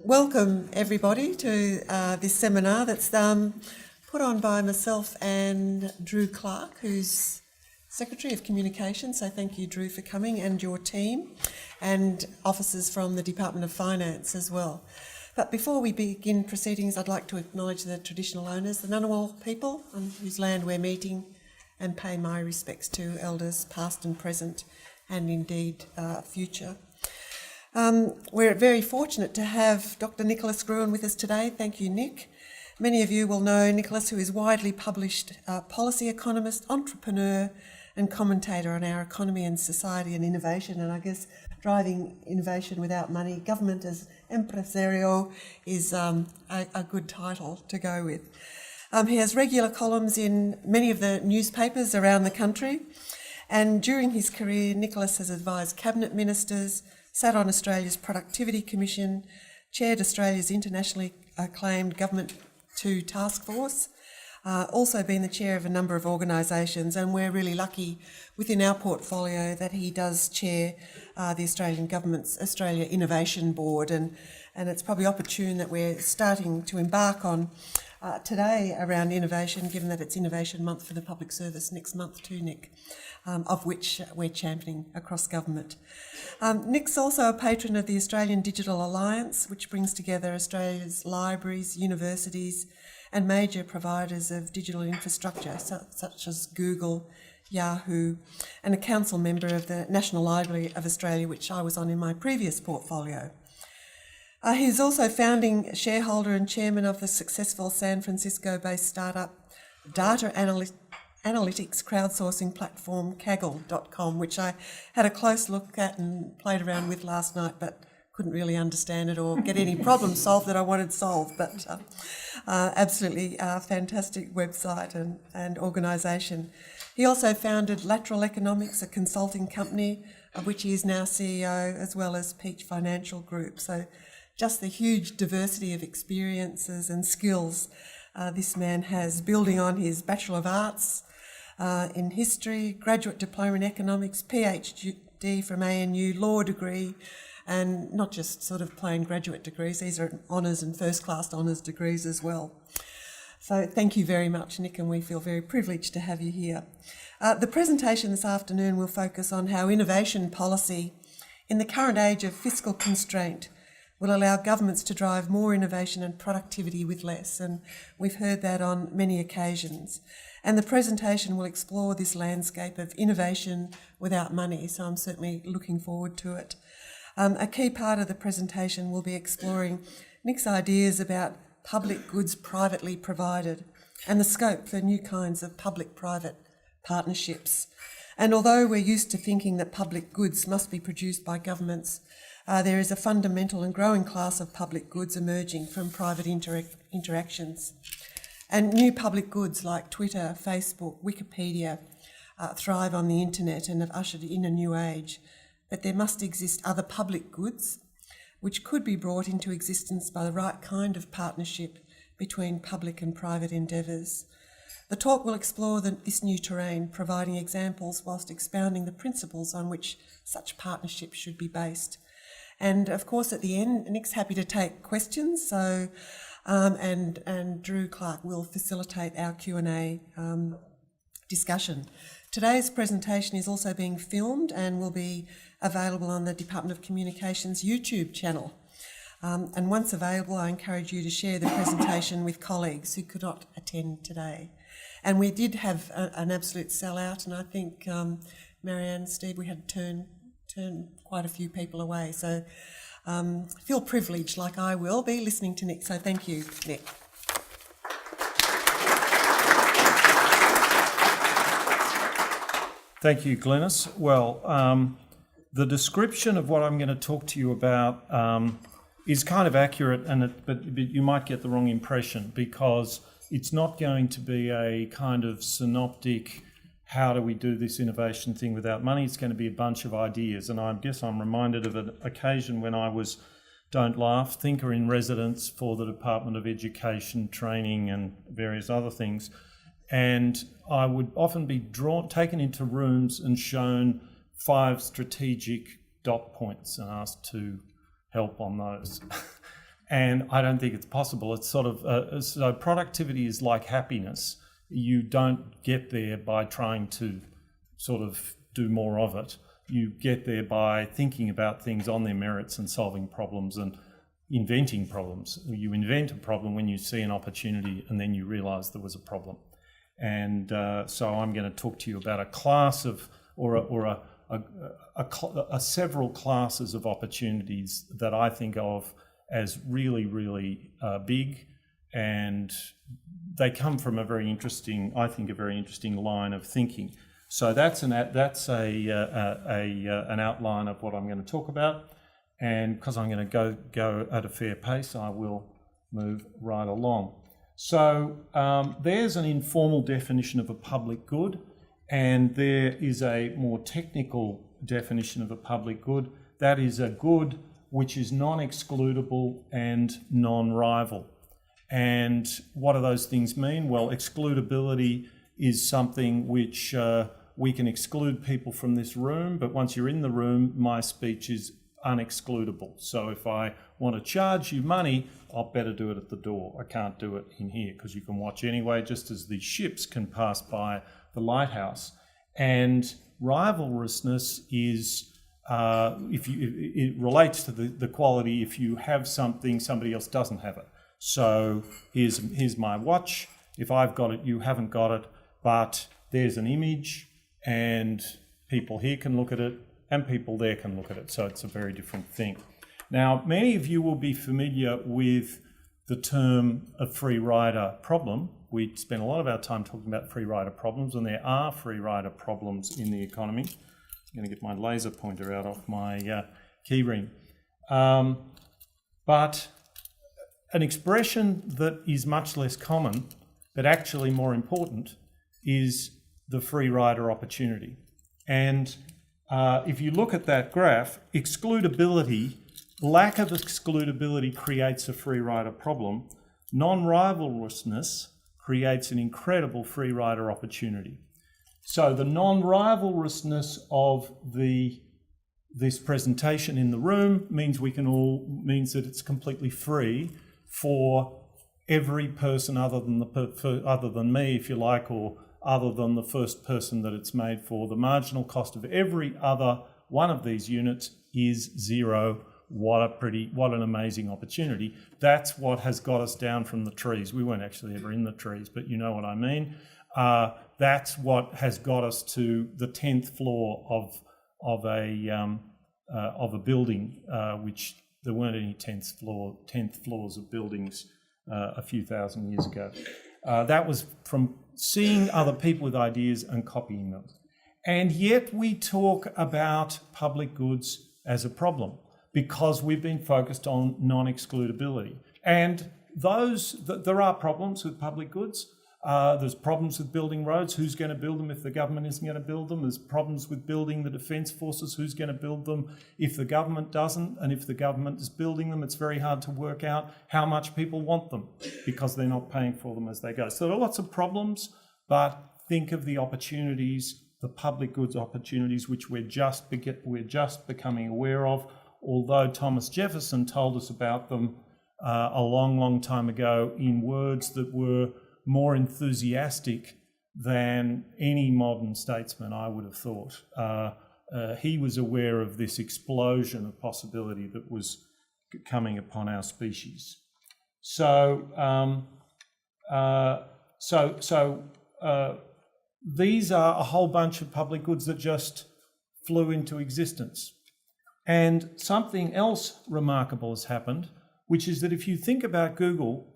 Welcome everybody to this seminar that's put on by myself and Drew Clark, who's Secretary of Communications. So thank you, Drew, for coming, and your team, and officers from the Department of Finance as well. But before we begin proceedings, I'd like to acknowledge the traditional owners, the Ngunnawal people on whose land we're meeting, and pay my respects to elders past and present, and indeed future. We're very fortunate to have Dr Nicholas Gruen with us today. Thank you, Nick. Many of you will know Nicholas, who is widely published policy economist, entrepreneur and commentator on our economy and society and innovation, and I guess driving innovation without money. Government as impresario is a good title to go with. He has regular columns in many of the newspapers around the country, and during his career Nicholas has advised cabinet ministers, sat on Australia's Productivity Commission, chaired Australia's internationally acclaimed Government 2 Task Force, also been the chair of a number of organisations, and we're really lucky within our portfolio that he does chair the Australian Government's Australia Innovation Board, and it's probably opportune that we're starting to embark on today around innovation, given that it's Innovation Month for the Public Service next month too, Nick, of which we're championing across government. Nick's also a patron of the Australian Digital Alliance, which brings together Australia's libraries, universities and major providers of digital infrastructure, such as Google, Yahoo, and a council member of the National Library of Australia, which I was on in my previous portfolio. He's also founding shareholder and chairman of the successful San Francisco-based startup data analytics crowdsourcing platform Kaggle.com, which I had a close look at and played around with last night, but couldn't really understand it or get any problems solved that I wanted solved. But absolutely fantastic website and organisation. He also founded Lateral Economics, a consulting company of which he is now CEO, as well as Peach Financial Group. So just the huge diversity of experiences and skills this man has, building on his Bachelor of Arts in History, graduate diploma in Economics, PhD from ANU, law degree, and not just sort of plain graduate degrees, these are honours and first-class honours degrees as well. So thank you very much, Nick, and we feel very privileged to have you here. The presentation this afternoon will focus on how innovation policy in the current age of fiscal constraint will allow governments to drive more innovation and productivity with less, and we've heard that on many occasions. And the presentation will explore this landscape of innovation without money, so I'm certainly looking forward to it. A key part of the presentation will be exploring Nick's ideas about public goods privately provided and the scope for new kinds of public-private partnerships. And although we're used to thinking that public goods must be produced by governments, there is a fundamental and growing class of public goods emerging from private interactions. And new public goods like Twitter, Facebook, Wikipedia thrive on the internet and have ushered in a new age. But there must exist other public goods which could be brought into existence by the right kind of partnership between public and private endeavours. The talk will explore this new terrain, providing examples whilst expounding the principles on which such partnerships should be based. And of course, at the end, Nick's happy to take questions, so and Drew Clark will facilitate our Q&A discussion. Today's presentation is also being filmed and will be available on the Department of Communications YouTube channel. And once available, I encourage you to share the presentation with colleagues who could not attend today. And we did have an absolute sellout, and I think, Marianne, Steve, we had to turn quite a few people away. So feel privileged, like I will be, listening to Nick. So thank you, Nick. Thank you, Glenys. Well, the description of what I'm going to talk to you about is kind of accurate, but you might get the wrong impression, because it's not going to be a kind of synoptic, how do we do this innovation thing without money? It's going to be a bunch of ideas. And I guess I'm reminded of an occasion when I was, don't laugh, thinker in residence for the Department of Education, Training and various other things. And I would often be taken into rooms and shown 5 strategic dot points and asked to help on those. And I don't think it's possible. It's sort of, so productivity is like happiness. You don't get there by trying to sort of do more of it. You get there by thinking about things on their merits and solving problems and inventing problems. You invent a problem when you see an opportunity and then you realise there was a problem. And so I'm going to talk to you about a class of, or several classes of opportunities that I think of as really, really big, and they come from a very interesting, I think, a very interesting line of thinking. So that's an outline of what I'm going to talk about, and because I'm going to go at a fair pace, I will move right along. So there's an informal definition of a public good, and there is a more technical definition of a public good. That is a good which is non-excludable and non-rival. And what do those things mean? Well, excludability is something which we can exclude people from this room, but once you're in the room, my speech is unexcludable. So if I want to charge you money, I'll better do it at the door. I can't do it in here because you can watch anyway, just as the ships can pass by the lighthouse. And rivalrousness is, it relates to the quality if you have something, somebody else doesn't have it. So here's my watch. If I've got it, you haven't got it, but there's an image and people here can look at it and people there can look at it. So it's a very different thing. Now, many of you will be familiar with the term a free rider problem. We spend a lot of our time talking about free rider problems, and there are free rider problems in the economy. I'm going to get my laser pointer out off my keyring. But an expression that is much less common, but actually more important, is the free rider opportunity. And if you look at that graph, lack of excludability creates a free rider problem. Non-rivalrousness creates an incredible free rider opportunity. So the non-rivalrousness of this presentation in the room means that it's completely free for every person other than me, if you like, or other than the first person that it's made for. The marginal cost of every other one of these units is zero. What an amazing opportunity. That's what has got us down from the trees. We weren't actually ever in the trees, but you know what I mean. That's what has got us to the 10th floor of a building, which there weren't any 10th floors of buildings a few thousand years ago. That was from seeing other people with ideas and copying them. And yet we talk about public goods as a problem because we've been focused on non-excludability. And there are problems with public goods. There's problems with building roads. Who's going to build them if the government isn't going to build them? There's problems with building the defence forces. Who's going to build them if the government doesn't? And if the government is building them, it's very hard to work out how much people want them because they're not paying for them as they go. So there are lots of problems, but think of the opportunities, the public goods opportunities, which we're just becoming aware of. Although Thomas Jefferson told us about them a long, long time ago in words that were more enthusiastic than any modern statesman, I would have thought. He was aware of this explosion of possibility that was coming upon our species. So these are a whole bunch of public goods that just flew into existence. And something else remarkable has happened, which is that if you think about Google,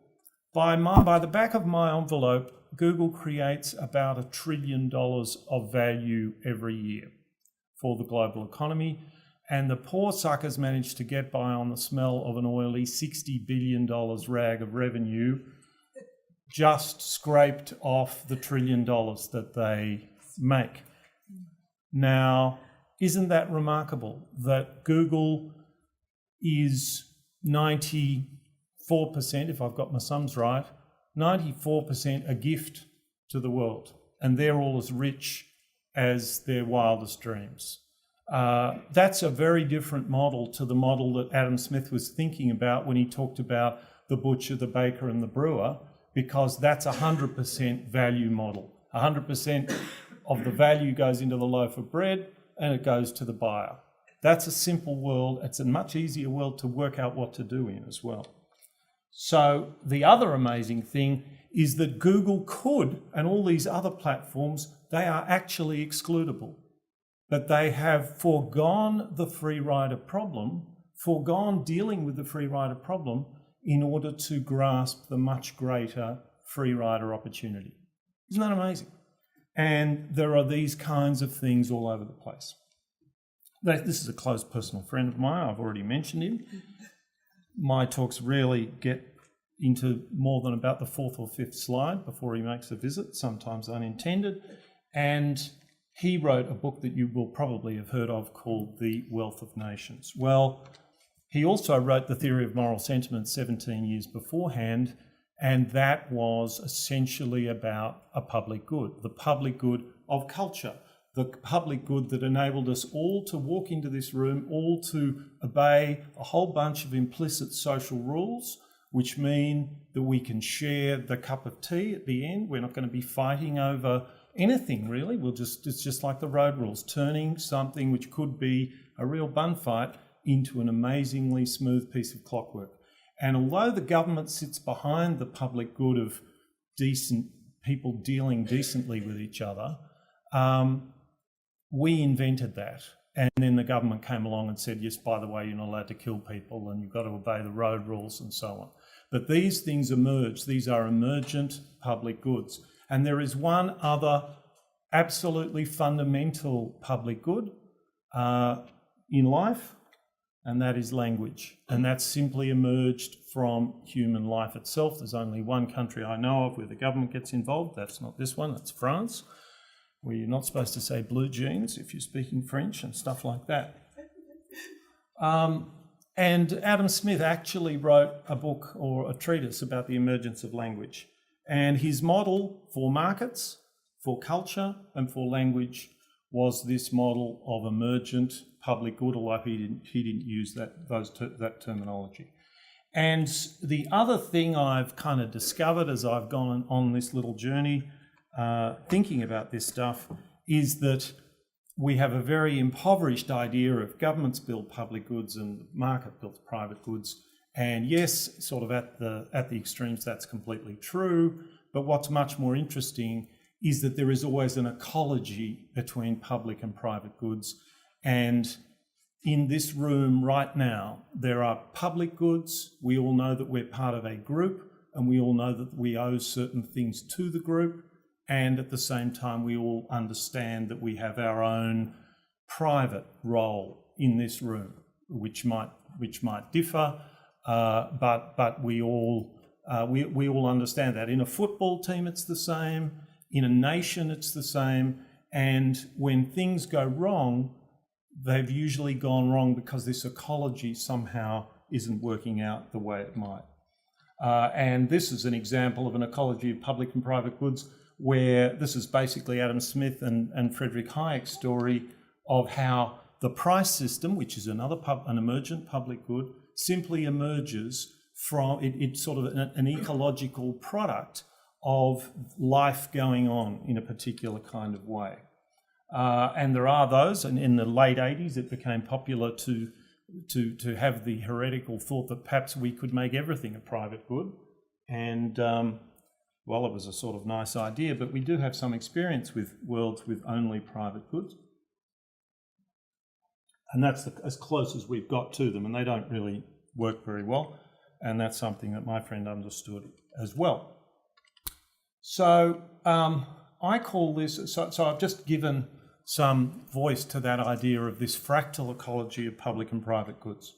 by the back of my envelope, Google creates about $1 trillion of value every year for the global economy. And the poor suckers managed to get by on the smell of an oily $60 billion rag of revenue, just scraped off the $1 trillion that they make. Now, isn't that remarkable that Google is 94%, if I've got my sums right, 94% a gift to the world, and they're all as rich as their wildest dreams. That's a very different model to the model that Adam Smith was thinking about when he talked about the butcher, the baker and the brewer, because that's 100% value model. 100% of the value goes into the loaf of bread and it goes to the buyer. That's a simple world. It's a much easier world to work out what to do in as well. So the other amazing thing is that Google could, and all these other platforms, they are actually excludable. But they have foregone the free rider problem, foregone dealing with the free rider problem in order to grasp the much greater free rider opportunity. Isn't that amazing? And there are these kinds of things all over the place. This is a close personal friend of mine. I've already mentioned him. My talks rarely get into more than about the fourth or fifth slide before he makes a visit, sometimes unintended. And he wrote a book that you will probably have heard of called The Wealth of Nations. Well, he also wrote The Theory of Moral Sentiment 17 years beforehand, and that was essentially about a public good, the public good of culture, the public good that enabled us all to walk into this room, all to obey a whole bunch of implicit social rules, which mean that we can share the cup of tea at the end. We're not going to be fighting over anything really. It's just like the road rules, turning something which could be a real bun fight into an amazingly smooth piece of clockwork. And although the government sits behind the public good of decent people dealing decently with each other, we invented that. And then the government came along and said, yes, by the way, you're not allowed to kill people and you've got to obey the road rules and so on. But these things emerge. These are emergent public goods. And there is one other absolutely fundamental public good in life, and that is language. And that's simply emerged from human life itself. There's only one country I know of where the government gets involved. That's not this one, that's France, where you're not supposed to say blue jeans if you're speaking French and stuff like that. And Adam Smith actually wrote a book or a treatise about the emergence of language. And his model for markets, for culture and for language was this model of emergent public good, although he didn't use that terminology. And the other thing I've kind of discovered as I've gone on this little journey thinking about this stuff is that we have a very impoverished idea of governments build public goods and market builds private goods. And yes, sort of at the extremes, that's completely true. But what's much more interesting is that there is always an ecology between public and private goods. And in this room right now, there are public goods. We all know that we're part of a group, and we all know that we owe certain things to the group. And at the same time, we all understand that we have our own private role in this room, which might differ, but we all understand that. In a football team, it's the same. In a nation, it's the same. And when things go wrong, they've usually gone wrong because this ecology somehow isn't working out the way it might. And this is an example of an ecology of public and private goods, where this is basically Adam Smith and Friedrich Hayek's story of how the price system, which is an emergent public good, simply emerges from it's sort of an ecological product of life going on in a particular kind of way. And there are those, and in the late 80s it became popular to have the heretical thought that perhaps we could make everything a private good. And well, it was a sort of nice idea, but we do have some experience with worlds with only private goods. And that's as close as we've got to them, and they don't really work very well. And that's something that my friend understood as well. So I call this, so I've just given some voice to that idea of this fractal ecology of public and private goods.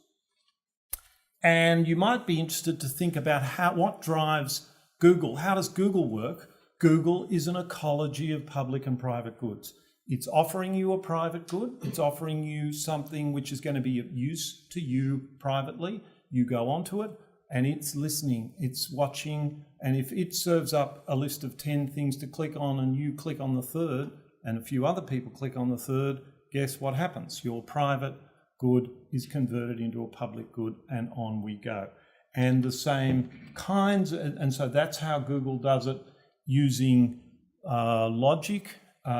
And you might be interested to think about what drives Google. How does Google work? Google is an ecology of public and private goods. It's offering you a private good. It's offering you something which is going to be of use to you privately. You go onto it and it's listening, it's watching. And if it serves up a list of 10 things to click on and you click on the third and a few other people click on the third, guess what happens? Your private good is converted into a public good, and on we go. And the same kinds, and so that's how Google does it, using logic,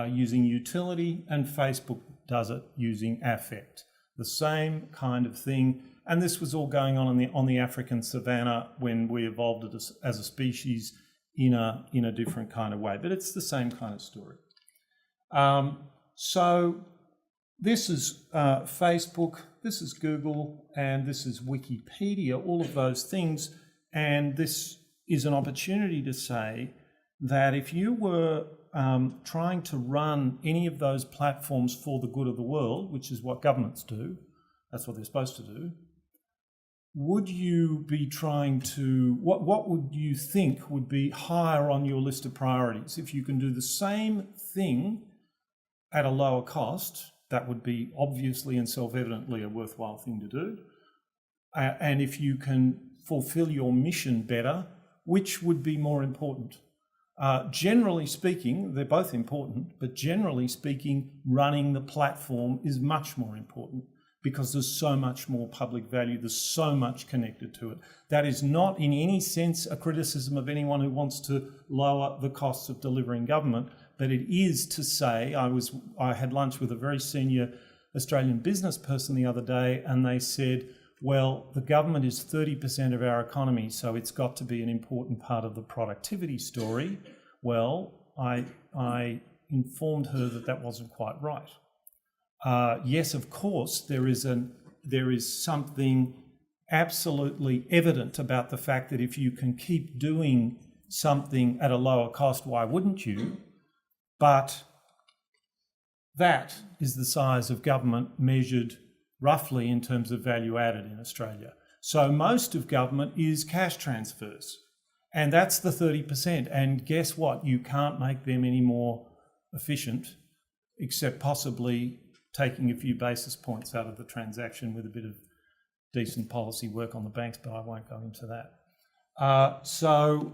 using utility, and Facebook does it using affect. The same kind of thing. And this was all going on the African savannah when we evolved as a species in a different kind of way. But it's the same kind of story. So this is Facebook, this is Google, and this is Wikipedia, all of those things. And this is an opportunity to say that if you were trying to run any of those platforms for the good of the world, which is what governments do, that's what they're supposed to do, would you be trying to, what would you think would be higher on your list of priorities? If you can do the same thing at a lower cost, that would be obviously and self-evidently a worthwhile thing to do. And if you can fulfill your mission better, which would be more important? Generally speaking, they're both important, but generally speaking, running the platform is much more important because there's so much more public value, there's so much connected to it. That is not in any sense a criticism of anyone who wants to lower the costs of delivering government, but it is to say, I had lunch with a very senior Australian business person the other day, and they said, well, the government is 30% of our economy, so it's got to be an important part of the productivity story. Well, I informed her that that wasn't quite right. Yes, of course, there is something absolutely evident about the fact that if you can keep doing something at a lower cost, why wouldn't you? But that is the size of government measured roughly in terms of value added in Australia. So most of government is cash transfers, and that's the 30%. And guess what? You can't make them any more efficient, except possibly taking a few basis points out of the transaction with a bit of decent policy work on the banks, but I won't go into that.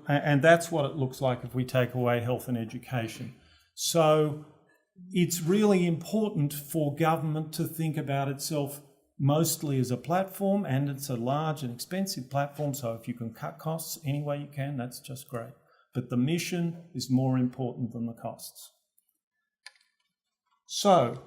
And that's what it looks like if we take away health and education. So it's really important for government to think about itself mostly as a platform, and it's a large and expensive platform, so if you can cut costs any way you can, that's just great. But the mission is more important than the costs. So,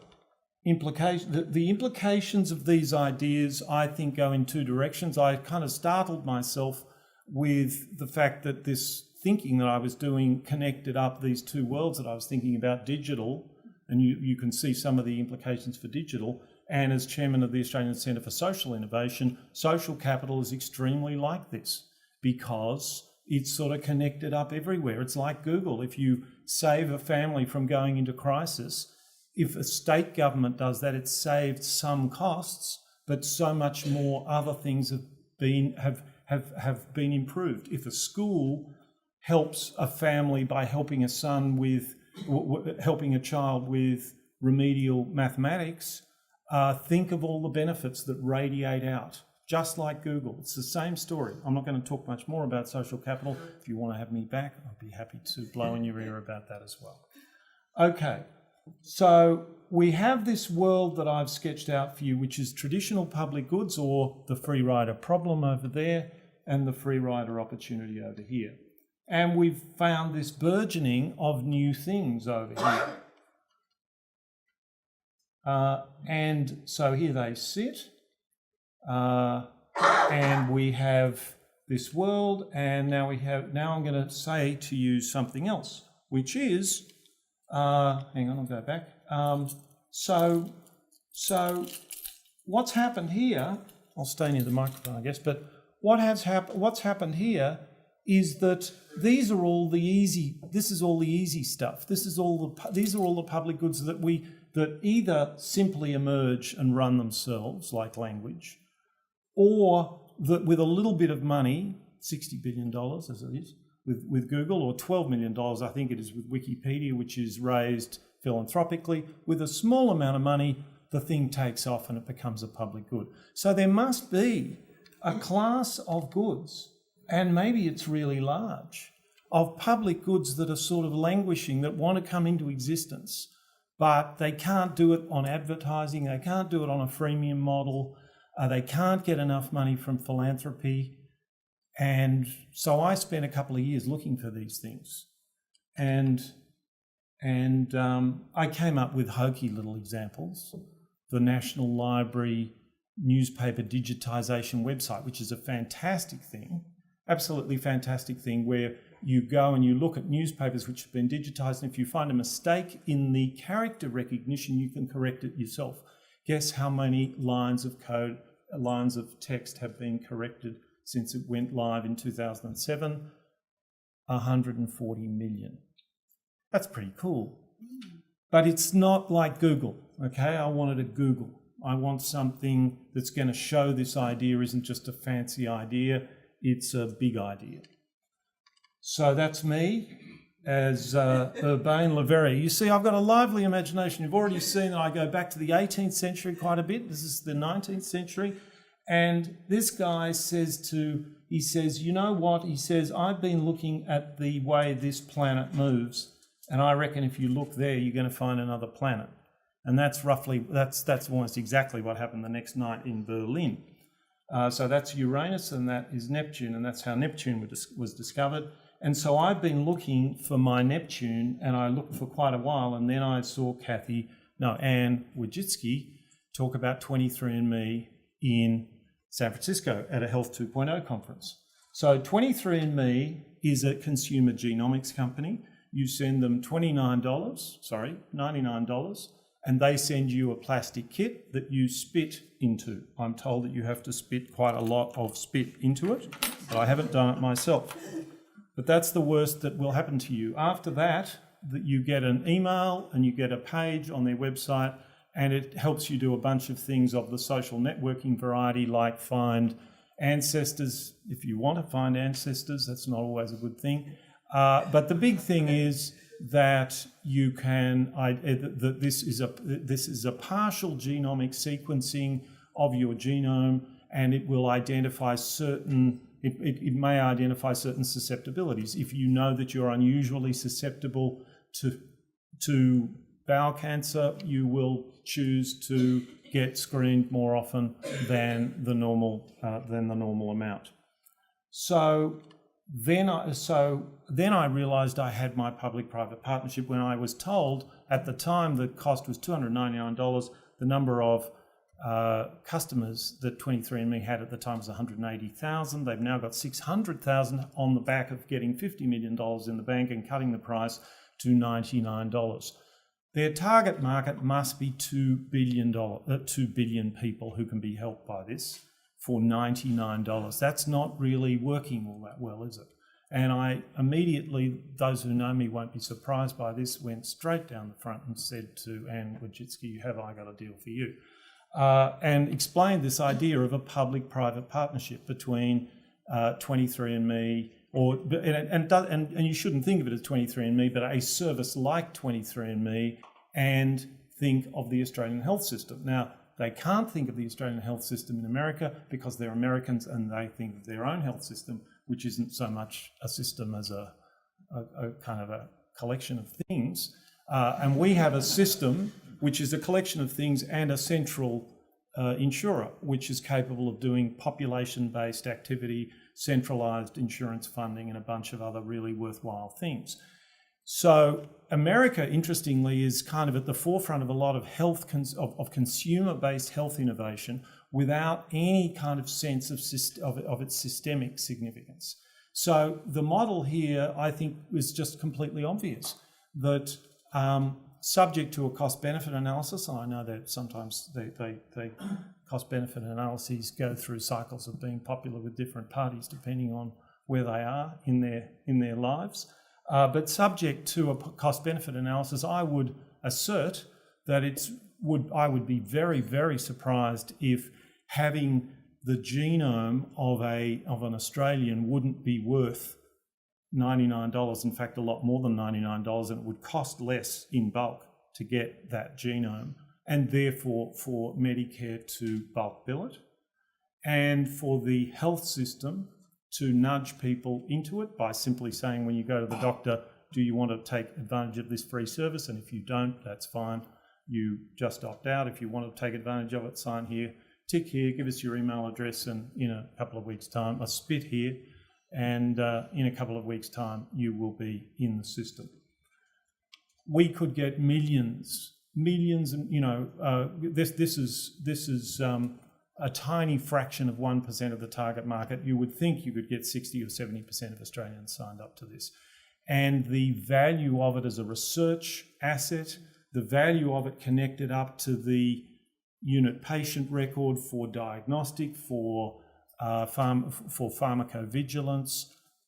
the implications of these ideas, I think, go in two directions. I kind of startled myself with the fact that this thinking that I was doing connected up these two worlds that I was thinking about, digital, and you can see some of the implications for digital, and as chairman of the Australian Centre for Social Innovation, social capital is extremely like this because it's sort of connected up everywhere. It's like Google. If you save a family from going into crisis, if a state government does that, it's saved some costs, but so much more other things have been improved. If a school helps a family by helping a child with remedial mathematics, think of all the benefits that radiate out, just like Google. It's the same story. I'm not going to talk much more about social capital. If you want to have me back, I'd be happy to blow in your ear about that as well. Okay, so we have this world that I've sketched out for you, which is traditional public goods, or the free rider problem over there, and the free rider opportunity over here. And we've found this burgeoning of new things over here. And so here they sit, and we have this world, and now I'm going to say to you something else, which is, hang on, I'll go back. So what's happened here, I'll stay near the microphone, I guess, but what's happened here is that these are all the easy stuff. These are all the public goods that either simply emerge and run themselves, like language, or that with a little bit of money, $60 billion as it is, with Google, or $12 million, I think it is, with Wikipedia, which is raised philanthropically, with a small amount of money, the thing takes off and it becomes a public good. So there must be a class of goods, and maybe it's really large, of public goods that are sort of languishing, that want to come into existence, but they can't do it on advertising, they can't do it on a freemium model, they can't get enough money from philanthropy. And so I spent a couple of years looking for these things. And I came up with hokey little examples. The National Library newspaper digitisation website, which is a fantastic thing, absolutely fantastic thing, where you go and you look at newspapers which have been digitised, and if you find a mistake in the character recognition, you can correct it yourself. Guess how many lines of code, lines of text have been corrected since it went live in 2007? 140 million. That's pretty cool. But it's not like Google, okay? I wanted a Google. I want something that's going to show this idea isn't just a fancy idea, it's a big idea. So that's me as Urbain Leverrier. You see, I've got a lively imagination. You've already seen that I go back to the 18th century quite a bit. This is the 19th century. And this guy says, you know what? He says, I've been looking at the way this planet moves, and I reckon if you look there, you're going to find another planet. And that's almost exactly what happened the next night in Berlin. So that's Uranus and that is Neptune, and that's how Neptune was discovered. And so I've been looking for my Neptune, and I looked for quite a while, and then I saw Anne Wojcicki talk about 23andMe in San Francisco at a Health 2.0 conference. So 23andMe is a consumer genomics company. You send them $99, and they send you a plastic kit that you spit into. I'm told that you have to spit quite a lot of spit into it, but I haven't done it myself. But that's the worst that will happen to you. After that you get an email and you get a page on their website, and it helps you do a bunch of things of the social networking variety, like find ancestors. If you want to find ancestors, that's not always a good thing. But the big thing is that you can, this is a partial genomic sequencing of your genome, and it will identify it may identify certain susceptibilities. If you know that you're unusually susceptible to bowel cancer, you will choose to get screened more often than the normal amount. So then I realised I had my public-private partnership when I was told at the time the cost was $299. The number of customers that 23andMe had at the time was 180,000. They've now got 600,000 on the back of getting $50 million in the bank and cutting the price to $99. Their target market must be 2 billion people who can be helped by this for $99. That's not really working all that well, is it? And I immediately, those who know me won't be surprised by this, went straight down the front and said to Anne Wojcicki, have I got a deal for you? And explained this idea of a public-private partnership between 23andMe, and you shouldn't think of it as 23andMe, but a service like 23andMe, and think of the Australian health system. Now, they can't think of the Australian health system in America because they're Americans and they think of their own health system, which isn't so much a system as a kind of a collection of things. And we have a system which is a collection of things and a central insurer, which is capable of doing population-based activity, centralised insurance funding, and a bunch of other really worthwhile things. So America, interestingly, is kind of at the forefront of a lot of of consumer-based health innovation without any kind of sense of its systemic significance. So the model here, I think, is just completely obvious, that subject to a cost-benefit analysis, and I know that sometimes they cost-benefit analyses go through cycles of being popular with different parties depending on where they are in their lives. But subject to a cost-benefit analysis, I would assert that I would be very, very surprised if having the genome of an Australian wouldn't be worth $99, in fact a lot more than $99, and it would cost less in bulk to get that genome, and therefore for Medicare to bulk bill it, and for the health system to nudge people into it by simply saying when you go to the doctor, do you want to take advantage of this free service? And if you don't, that's fine. You just opt out. If you want to take advantage of it, sign here, tick here, give us your email address, and in a couple of weeks' time, a spit here, and in a couple of weeks' time, you will be in the system. We could get millions, and this is a tiny fraction of 1% of the target market. You would think you could get 60 or 70% of Australians signed up to this. And the value of it as a research asset, the value of it connected up to the unit patient record for diagnostic, for pharmacovigilance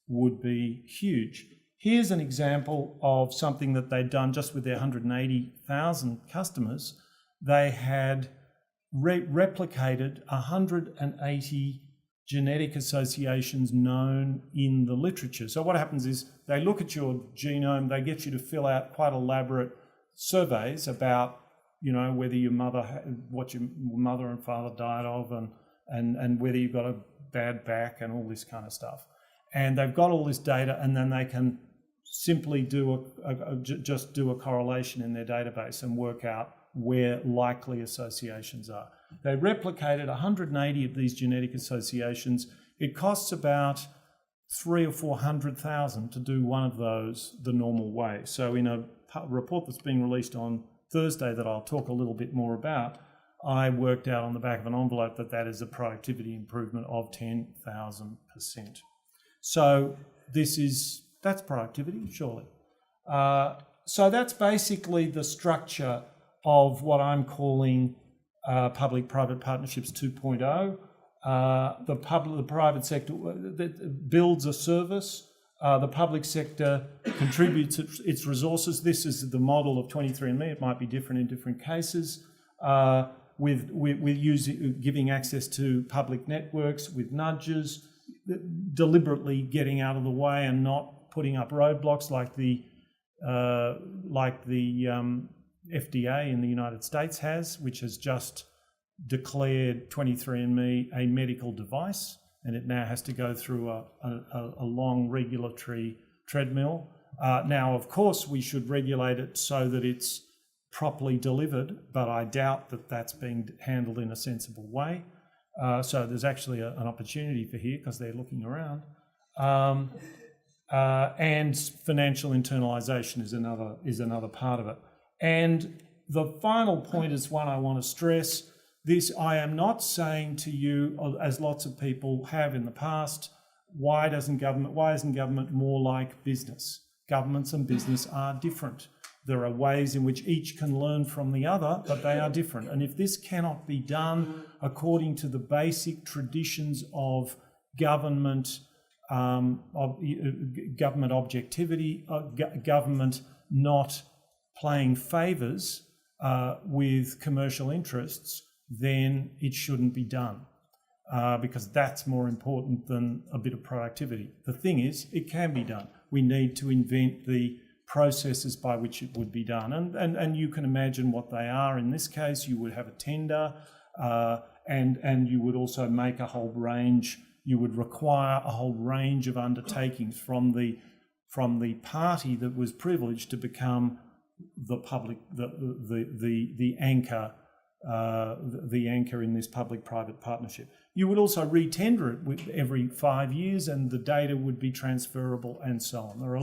would be huge. Here's an example of something that they'd done just with their 180,000 customers. They had replicated 180 genetic associations known in the literature. So what happens is they look at your genome, they get you to fill out quite elaborate surveys about, whether what your mother and father died of, and whether you've got a bad back and all this kind of stuff. And they've got all this data, and then they can simply do a correlation in their database and work out where likely associations are. They replicated 180 of these genetic associations. It costs about 300,000 or 400,000 to do one of those the normal way. So in a report that's being released on Thursday that I'll talk a little bit more about, I worked out on the back of an envelope that is a productivity improvement of 10,000%. So that's productivity, surely. So that's basically the structure of what I'm calling public-private partnerships 2.0. The private sector builds a service. The public sector contributes its resources. This is the model of 23andMe. It might be different in different cases. With giving access to public networks with nudges, deliberately getting out of the way and not putting up roadblocks like the FDA in the United States has, which has just declared 23andMe a medical device, and it now has to go through a long regulatory treadmill. Now, of course, we should regulate it so that it's properly delivered, but I doubt that that's being handled in a sensible way. So there's actually an opportunity for here because they're looking around. And financial internalisation is another part of it. And the final point is one I want to stress. I am not saying to you, as lots of people have in the past, why isn't government more like business? Governments and business are different. There are ways in which each can learn from the other, but they are different. And if this cannot be done according to the basic traditions of government, government objectivity, government not playing favours with commercial interests, then it shouldn't be done because that's more important than a bit of productivity. The thing is, it can be done. We need to invent the processes by which it would be done. And you can imagine what they are. In this case, you would have a tender and you would also make a whole range, you would require a whole range of undertakings from the party that was privileged to become the public, the anchor in this public-private partnership. You would also re-tender it every 5 years, and the data would be transferable, and so on. There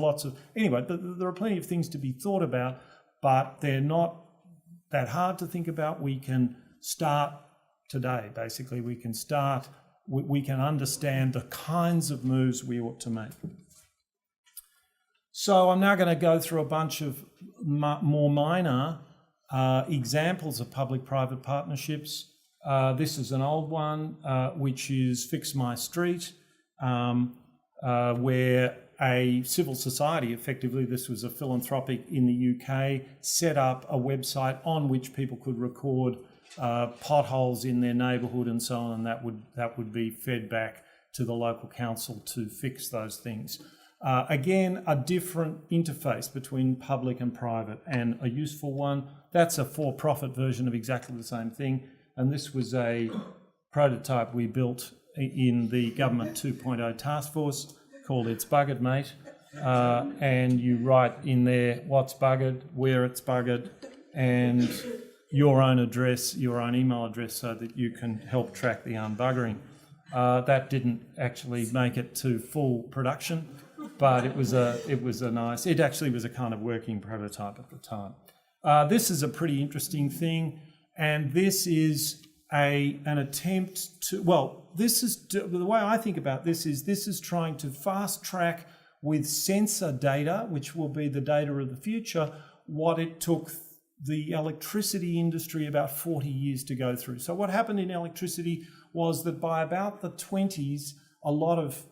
are plenty of things to be thought about, but they're not that hard to think about. We can start today. Basically, we can understand the kinds of moves we ought to make. So I'm now going to go through a bunch of more minor examples of public-private partnerships. This is an old one, which is Fix My Street, where a civil society, effectively, this was a philanthropic in the UK, set up a website on which people could record potholes in their neighbourhood and so on, and that would be fed back to the local council to fix those things. Again, a different interface between public and private, and a useful one. That's a for-profit version of exactly the same thing. And this was a prototype we built in the Government 2.0 task force called It's Buggered, Mate. and you write in there what's buggered, where it's buggered, and your own address, your own email address, so that you can help track the unbuggering. That didn't actually make it to full production, but it actually was a kind of working prototype at the time. This is a pretty interesting thing, and this is an attempt to, the way I think about this is trying to fast track with sensor data, which will be the data of the future, what it took the electricity industry about 40 years to go through. So what happened in electricity was that by about the 20s, a lot of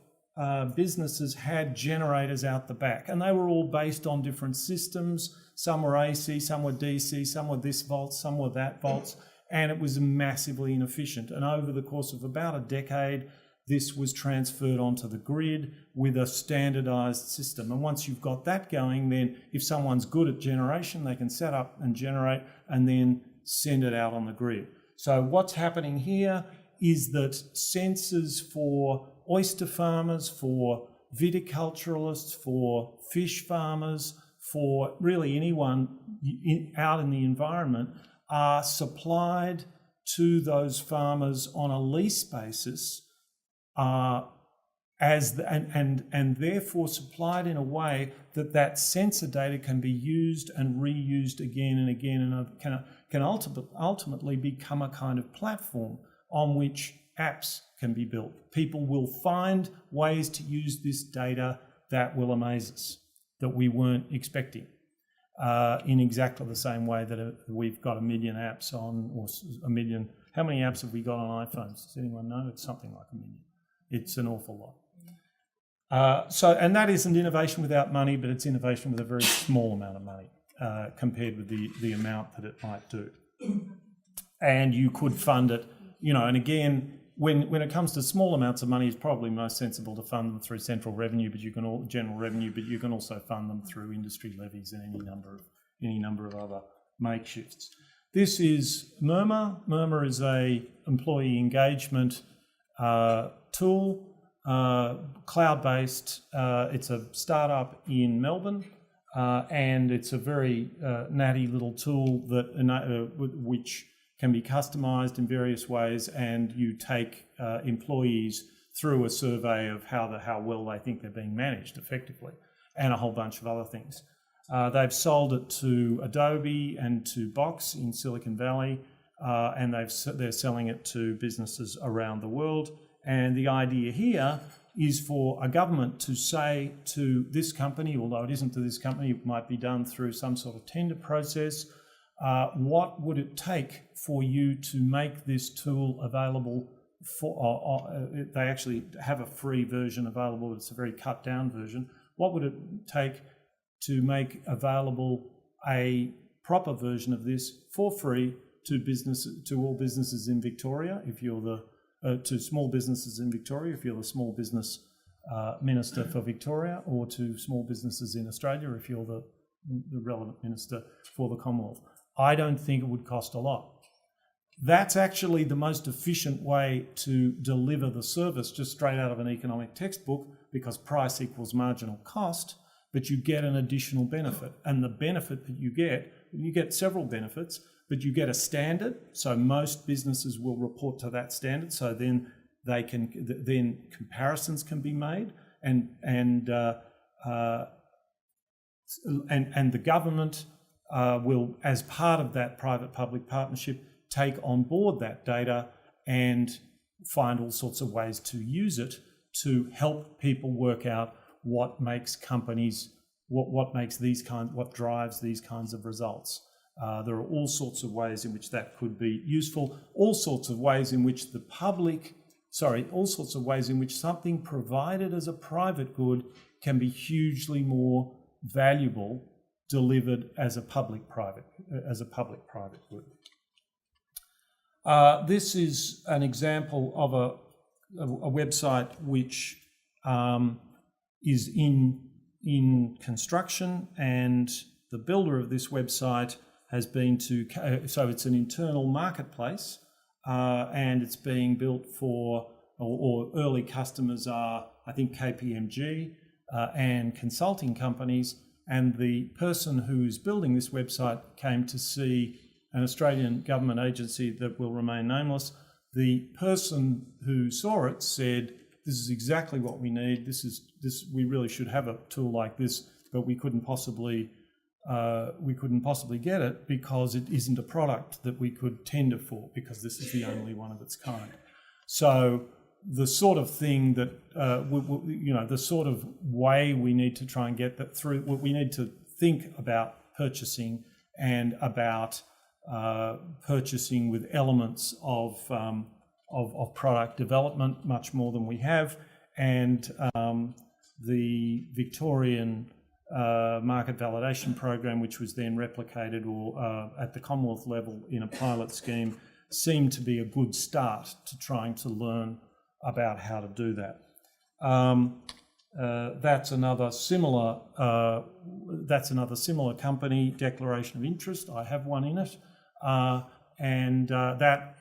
businesses had generators out the back, and they were all based on different systems. Some were AC, some were DC, some were this volts, some were that volts, and it was massively inefficient. And over the course of about a decade, this was transferred onto the grid with a standardized system. And once you've got that going, then if someone's good at generation, they can set up and generate and then send it out on the grid. So what's happening here is that sensors for oyster farmers, for viticulturalists, for fish farmers, for really anyone out in the environment are supplied to those farmers on a lease basis, and therefore supplied in a way that sensor data can be used and reused again and again, and can ultimately become a kind of platform on which apps can be built. People will find ways to use this data that will amaze us, that we weren't expecting. In exactly the same way that we've got 1 million apps on, or 1 million. How many apps have we got on iPhones? Does anyone know? It's something like 1 million. It's an awful lot. And that isn't innovation without money, but it's innovation with a very small amount of money compared with the amount that it might do. And you could fund it, and again, when it comes to small amounts of money, it's probably most sensible to fund them through central revenue, general revenue, but you can also fund them through industry levies and any number of other makeshifts. This is Murmur. Murmur is a employee engagement tool, cloud-based. It's a startup in Melbourne, and it's a very natty little tool that which can be customised in various ways, and you take employees through a survey of how well they think they're being managed effectively, and a whole bunch of other things. They've sold it to Adobe and to Box in Silicon Valley, and they're selling it to businesses around the world. And the idea here is for a government to say to this company, although it isn't to this company, it might be done through some sort of tender process, what would it take for you to make this tool available for, they actually have a free version available, it's a very cut down version. What would it take to make available a proper version of this for free to all businesses in Victoria, if you're to small businesses in Victoria, if you're the small business minister for Victoria, or to small businesses in Australia, if you're the relevant minister for the Commonwealth. I don't think it would cost a lot. That's actually the most efficient way to deliver the service, just straight out of an economic textbook, because price equals marginal cost, but you get an additional benefit. And the benefit that you get several benefits, but you get a standard, so most businesses will report to that standard, so then then comparisons can be made, and the government will, as part of that private-public partnership, take on board that data and find all sorts of ways to use it to help people work out what makes companies, what drives these kinds of results. There are all sorts of ways in which that could be useful, all sorts of ways in which something provided as a private good can be hugely more valuable delivered as a public-private good. This is an example of a website which is in construction, and the builder of this website has been so it's an internal marketplace, and it's being built for, or early customers are, I think, KPMG, and consulting companies. And the person who's building this website came to see an Australian government agency that will remain nameless. The person who saw it said, "This is exactly what we need. We really should have a tool like this, but we couldn't possibly get it because it isn't a product that we could tender for, because this is the only one of its kind." So the sort of thing that, the sort of way we need to try and get that through, we need to think about purchasing and about purchasing with elements of product development much more than we have. And the Victorian market validation program, which was then replicated at the Commonwealth level in a pilot scheme, seemed to be a good start to trying to learn about how to do that. That's another similar company, Declaration of Interest. I have one in it, and that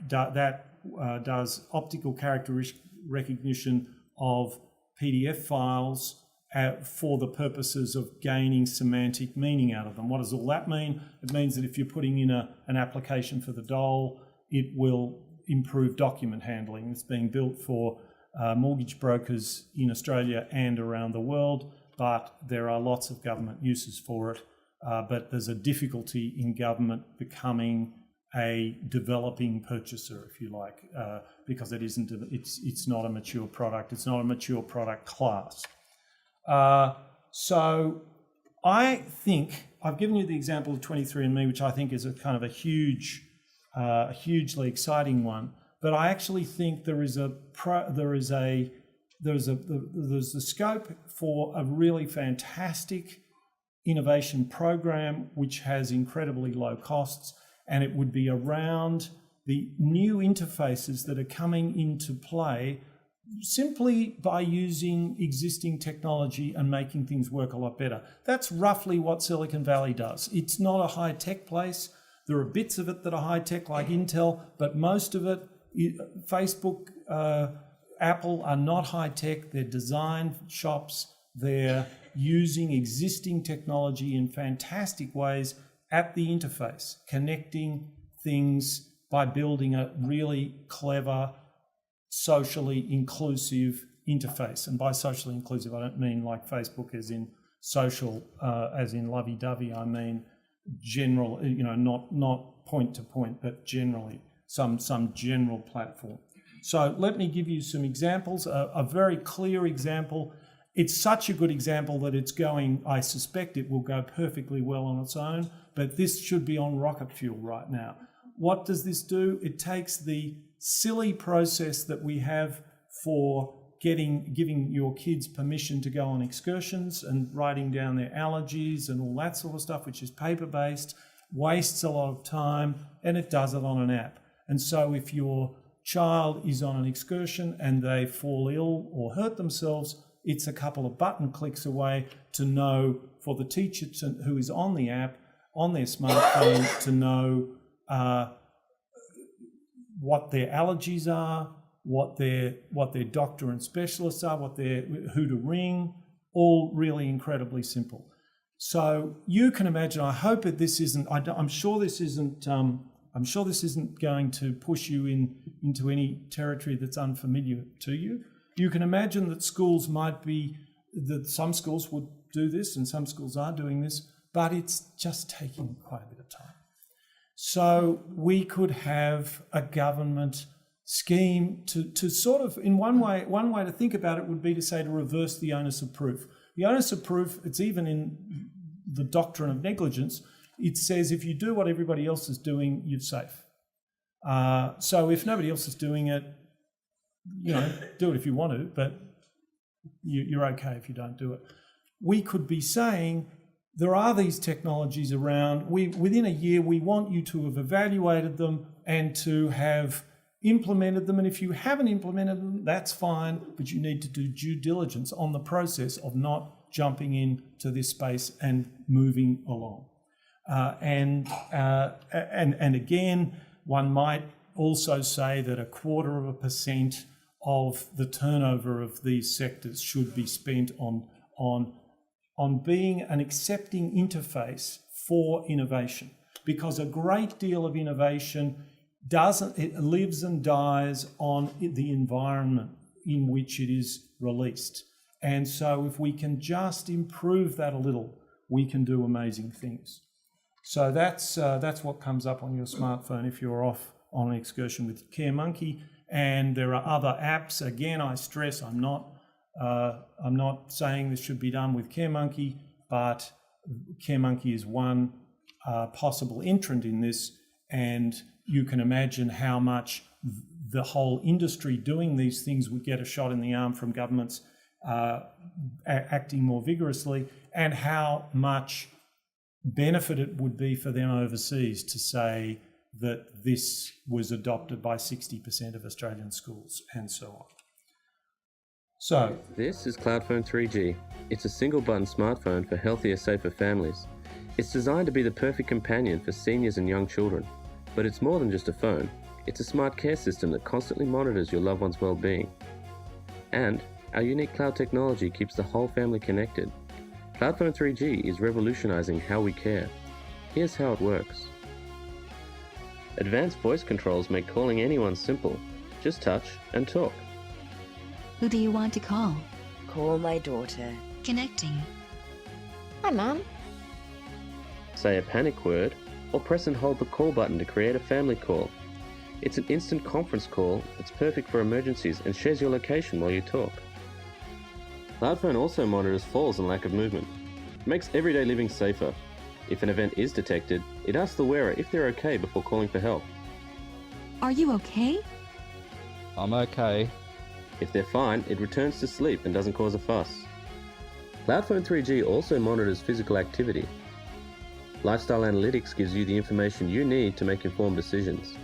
does optical character recognition of PDF files for the purposes of gaining semantic meaning out of them. What does all that mean? It means that if you're putting in an application for the dole, it will improve document handling. It's being built for mortgage brokers in Australia and around the world, but there are lots of government uses for it. But there's a difficulty in government becoming a developing purchaser, if you like, because it's not a mature product. It's not a mature product class. So I think I've given you the example of 23andMe, which I think is a kind of a hugely exciting one. But I actually think there's the scope for a really fantastic innovation program which has incredibly low costs, and it would be around the new interfaces that are coming into play simply by using existing technology and making things work a lot better. That's roughly what Silicon Valley does. It's not a high-tech place. There are bits of it that are high-tech, like Intel, but most of it, Facebook, Apple, are not high-tech. They're design shops. They're using existing technology in fantastic ways at the interface, connecting things by building a really clever, socially inclusive interface. And by socially inclusive, I don't mean like Facebook as in social, as in lovey-dovey. I mean general, not point to point, but generally some general platform. So let me give you some examples. A very clear example. It's such a good example that I suspect it will go perfectly well on its own, but this should be on rocket fuel right now. What does this do? It takes the silly process that we have for giving your kids permission to go on excursions and writing down their allergies and all that sort of stuff, which is paper-based, wastes a lot of time, and it does it on an app. And so if your child is on an excursion and they fall ill or hurt themselves, it's a couple of button clicks away to know, for the teacher who is on the app, on their smartphone, to know what their allergies are, what their doctor and specialists are, who to ring, all really incredibly simple. So you can imagine. I hope that this isn't. I'm sure this isn't going to push you into any territory that's unfamiliar to you. You can imagine that some schools would do this and some schools are doing this, but it's just taking quite a bit of time. So we could have a government scheme to sort of, in one way to think about it would be to say, to reverse the onus of proof. The onus of proof, it's even in the doctrine of negligence. It says if you do what everybody else is doing, you're safe. So if nobody else is doing it, do it if you want to, but you're okay if you don't do it. We could be saying there are these technologies around. Within a year, we want you to have evaluated them and to have implemented them. And if you haven't implemented them, that's fine, but you need to do due diligence on the process of not jumping into this space and moving along. And again, one might also say that 0.25% of the turnover of these sectors should be spent on on being an accepting interface for innovation, because a great deal of innovation it lives and dies on the environment in which it is released. And so if we can just improve that a little, we can do amazing things. So that's what comes up on your smartphone if you're off on an excursion with CareMonkey. And there are other apps. Again, I stress I'm not saying this should be done with CareMonkey, but CareMonkey is one possible entrant in this, and you can imagine how much the whole industry doing these things would get a shot in the arm from governments acting more vigorously, and how much benefit it would be for them overseas to say that this was adopted by 60% of Australian schools and so on. So this is Cloudphone 3G. It's a single button smartphone for healthier, safer families. It's designed to be the perfect companion for seniors and young children. But it's more than just a phone. It's a smart care system that constantly monitors your loved one's well-being. And our unique cloud technology keeps the whole family connected. Cloudphone 3G is revolutionizing how we care. Here's how it works. Advanced voice controls make calling anyone simple. Just touch and talk. Who do you want to call? Call my daughter. Connecting. Hi, Mum. Say a panic word, or press and hold the call button to create a family call. It's an instant conference call that's perfect for emergencies and shares your location while you talk. Cloudphone also monitors falls and lack of movement. It makes everyday living safer. If an event is detected, it asks the wearer if they're okay before calling for help. Are you okay? I'm okay. If they're fine, it returns to sleep and doesn't cause a fuss. Cloudphone 3G also monitors physical activity. Lifestyle Analytics gives you the information you need to make informed decisions.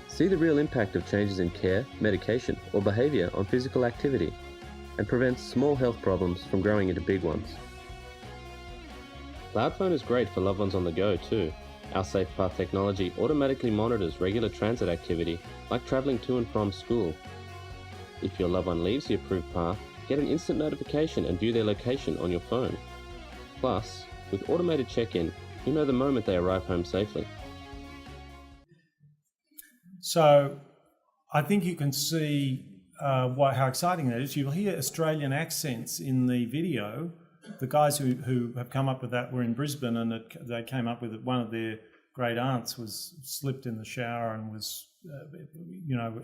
See the real impact of changes in care, medication, or behaviour on physical activity, and prevents small health problems from growing into big ones. Cloudphone is great for loved ones on the go too. Our SafePath technology automatically monitors regular transit activity, like travelling to and from school. If your loved one leaves the approved path, get an instant notification and view their location on your phone. Plus, with automated check-in, you know the moment they arrive home safely. So I think you can see how exciting that is. You'll hear Australian accents in the video. The guys who have come up with that were in Brisbane, and they came up with it. One of their great aunts was slipped in the shower and was,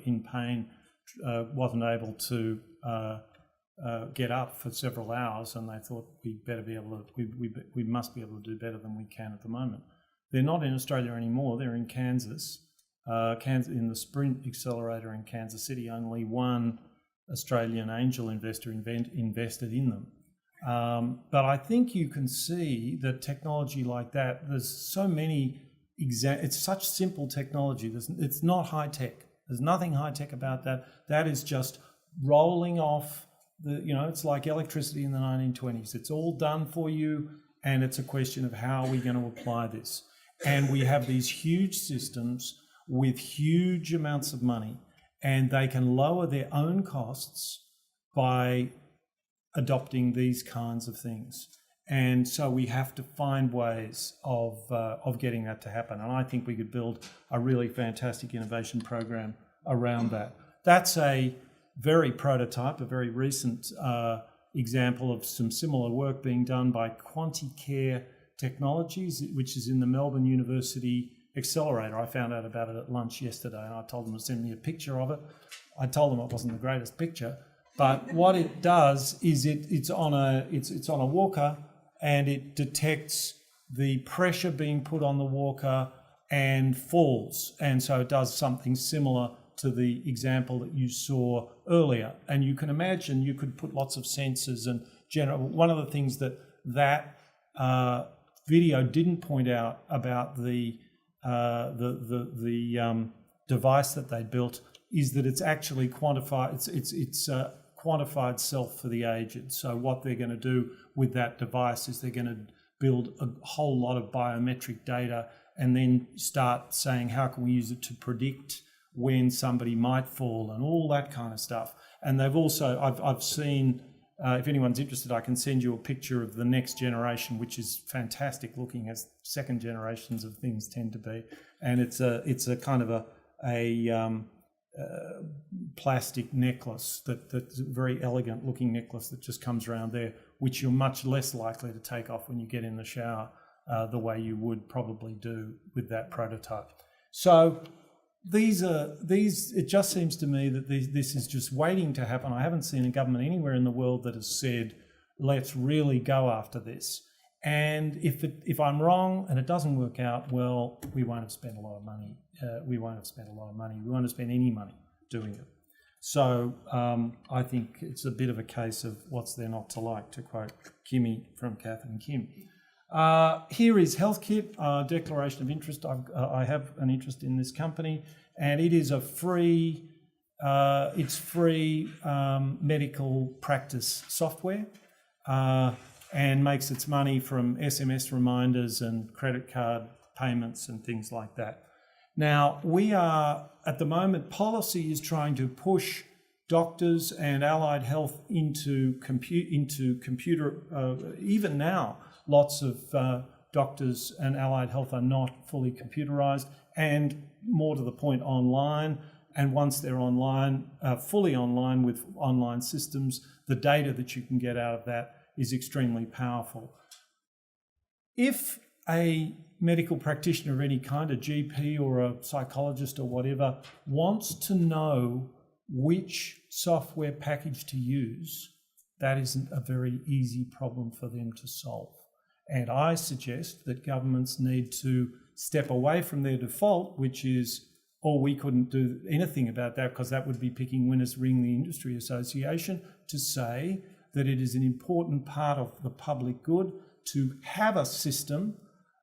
in pain, wasn't able to get up for several hours, and they thought we must be able to do better than we can at the moment. They're not in Australia anymore. They're in Kansas. In the Sprint Accelerator in Kansas City, only one Australian angel investor invested in them. But I think you can see that technology like that, there's so many it's such simple technology. It's not high tech. There's nothing high tech about that. That is just rolling off it's like electricity in the 1920s. It's all done for you, and it's a question of how are we going to apply this. And we have these huge systems with huge amounts of money, and they can lower their own costs by adopting these kinds of things. And so we have to find ways of getting that to happen. And I think we could build a really fantastic innovation program around that. That's a very prototype, a very recent example of some similar work being done by Quanticare Technologies, which is in the Melbourne University Accelerator. I found out about it at lunch yesterday, and I told them to send me a picture of it. I told them it wasn't the greatest picture, but what it does is it's on a walker, and it detects the pressure being put on the walker and falls, and so it does something similar to the example that you saw earlier. And you can imagine you could put lots of sensors and one of the things that video didn't point out about the device that they built is that it's actually quantified. It's quantified self for the aged. So what they're going to do with that device is they're going to build a whole lot of biometric data and then start saying how can we use it to predict when somebody might fall and all that kind of stuff. And they've also I've seen if anyone's interested, I can send you a picture of the next generation, which is fantastic looking, as second generations of things tend to be. And it's a kind of a plastic necklace that's a very elegant looking necklace that just comes around there, which you're much less likely to take off when you get in the shower the way you would probably do with that prototype. So it just seems to me that this is just waiting to happen. I haven't seen a government anywhere in the world that has said, let's really go after this. And if I'm wrong and it doesn't work out, well, we won't have spent a lot of money. We won't have spent any money doing it. So I think it's a bit of a case of what's there not to like, to quote Kimmy from Kath and Kim. Here is HealthKit, declaration of interest. I have an interest in this company, and it is a free medical practice software, and makes its money from SMS reminders and credit card payments and things like that. Now, we are, at the moment, policy is trying to push doctors and allied health into computer, even now, lots of doctors and allied health are not fully computerised, and more to the point, online. And once they're online, fully online with online systems, the data that you can get out of that is extremely powerful. If a medical practitioner of any kind, a GP or a psychologist or whatever, wants to know which software package to use, that isn't a very easy problem for them to solve. And I suggest that governments need to step away from their default, which is, oh, we couldn't do anything about that because that would be picking winners, ring the industry association, to say that it is an important part of the public good to have a system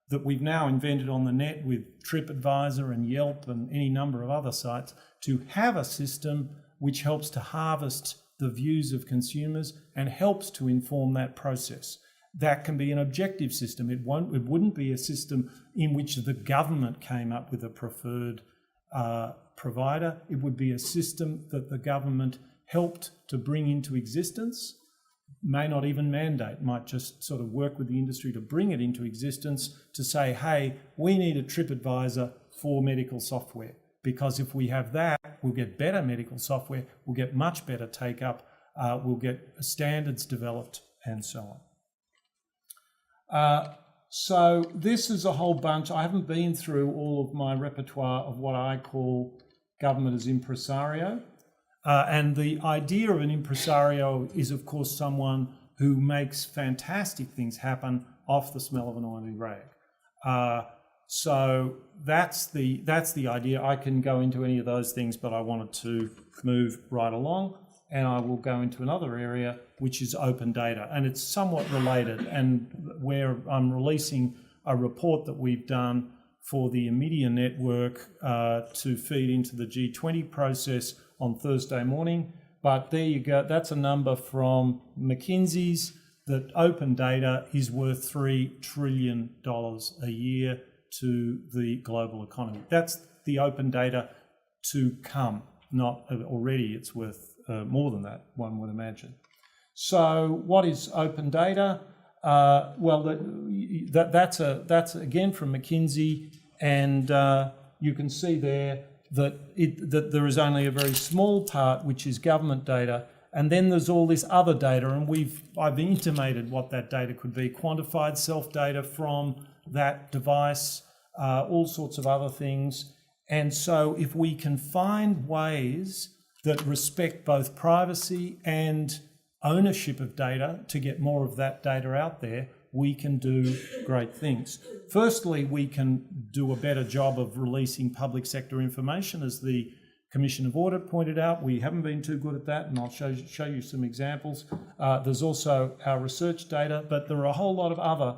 that we've now invented on the net with TripAdvisor and Yelp and any number of other sites, to have a system which helps to harvest the views of consumers and helps to inform that process. That can be an objective system. It wouldn't be a system in which the government came up with a preferred provider. It would be a system that the government helped to bring into existence, may not even mandate, might just sort of work with the industry to bring it into existence, to say, hey, we need a TripAdvisor for medical software, because if we have that, we'll get better medical software, we'll get much better take-up, we'll get standards developed, and so on. So this is a whole bunch. I haven't been through all of my repertoire of what I call government as impresario. And the idea of an impresario is, of course, someone who makes fantastic things happen off the smell of an oily rag. So that's the idea. I can go into any of those things, but I wanted to move right along, and I will go into another area, which is open data, and it's somewhat related, and where I'm releasing a report that we've done for the Media Network to feed into the G20 process on Thursday morning. But there you go. That's a number from McKinsey's, that open data is worth $3 trillion a year to the global economy. That's the open data to come, not already. It's worth more than that, one would imagine. So what is open data? Well, that's again from McKinsey, and you can see there that there is only a very small part which is government data, and then there's all this other data, and I've intimated what that data could be: quantified self-data from that device, all sorts of other things. And so if we can find ways that respect both privacy and ownership of data to get more of that data out there, we can do great things. Firstly, we can do a better job of releasing public sector information. As the Commission of Audit pointed out, we haven't been too good at that, and I'll show you some examples. There's also our research data, but there are a whole lot of other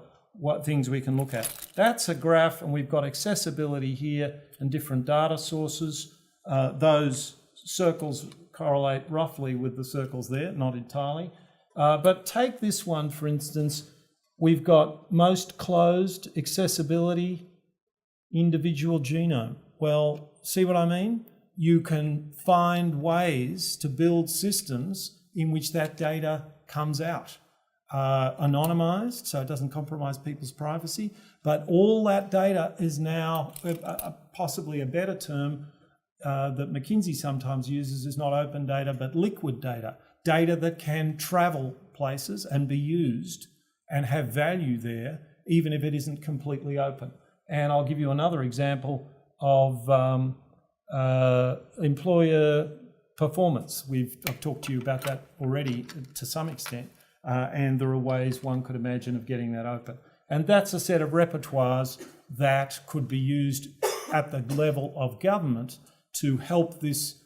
things we can look at. That's a graph, and we've got accessibility here and different data sources. Those circles correlate roughly with the circles there, not entirely. But take this one, for instance. We've got most closed, accessibility, individual genome. Well, see what I mean? You can find ways to build systems in which that data comes out. Anonymised, so it doesn't compromise people's privacy, but all that data is now, possibly a better term that McKinsey sometimes uses is not open data, but liquid data, data that can travel places and be used and have value there, even if it isn't completely open. And I'll give you another example of employer performance. I've talked to you about that already to some extent. And there are ways one could imagine of getting that open. And that's a set of repertoires that could be used at the level of government to help this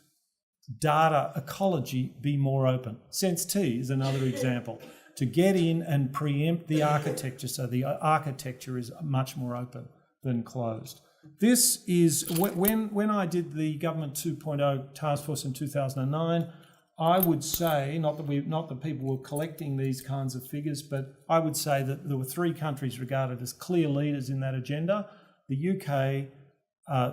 data ecology be more open. Sense-T is another example, to get in and preempt the architecture, so the architecture is much more open than closed. This is, when I did the Government 2.0 task force in 2009, I would say, not that people were collecting these kinds of figures, but I would say that there were 3 countries regarded as clear leaders in that agenda: the UK,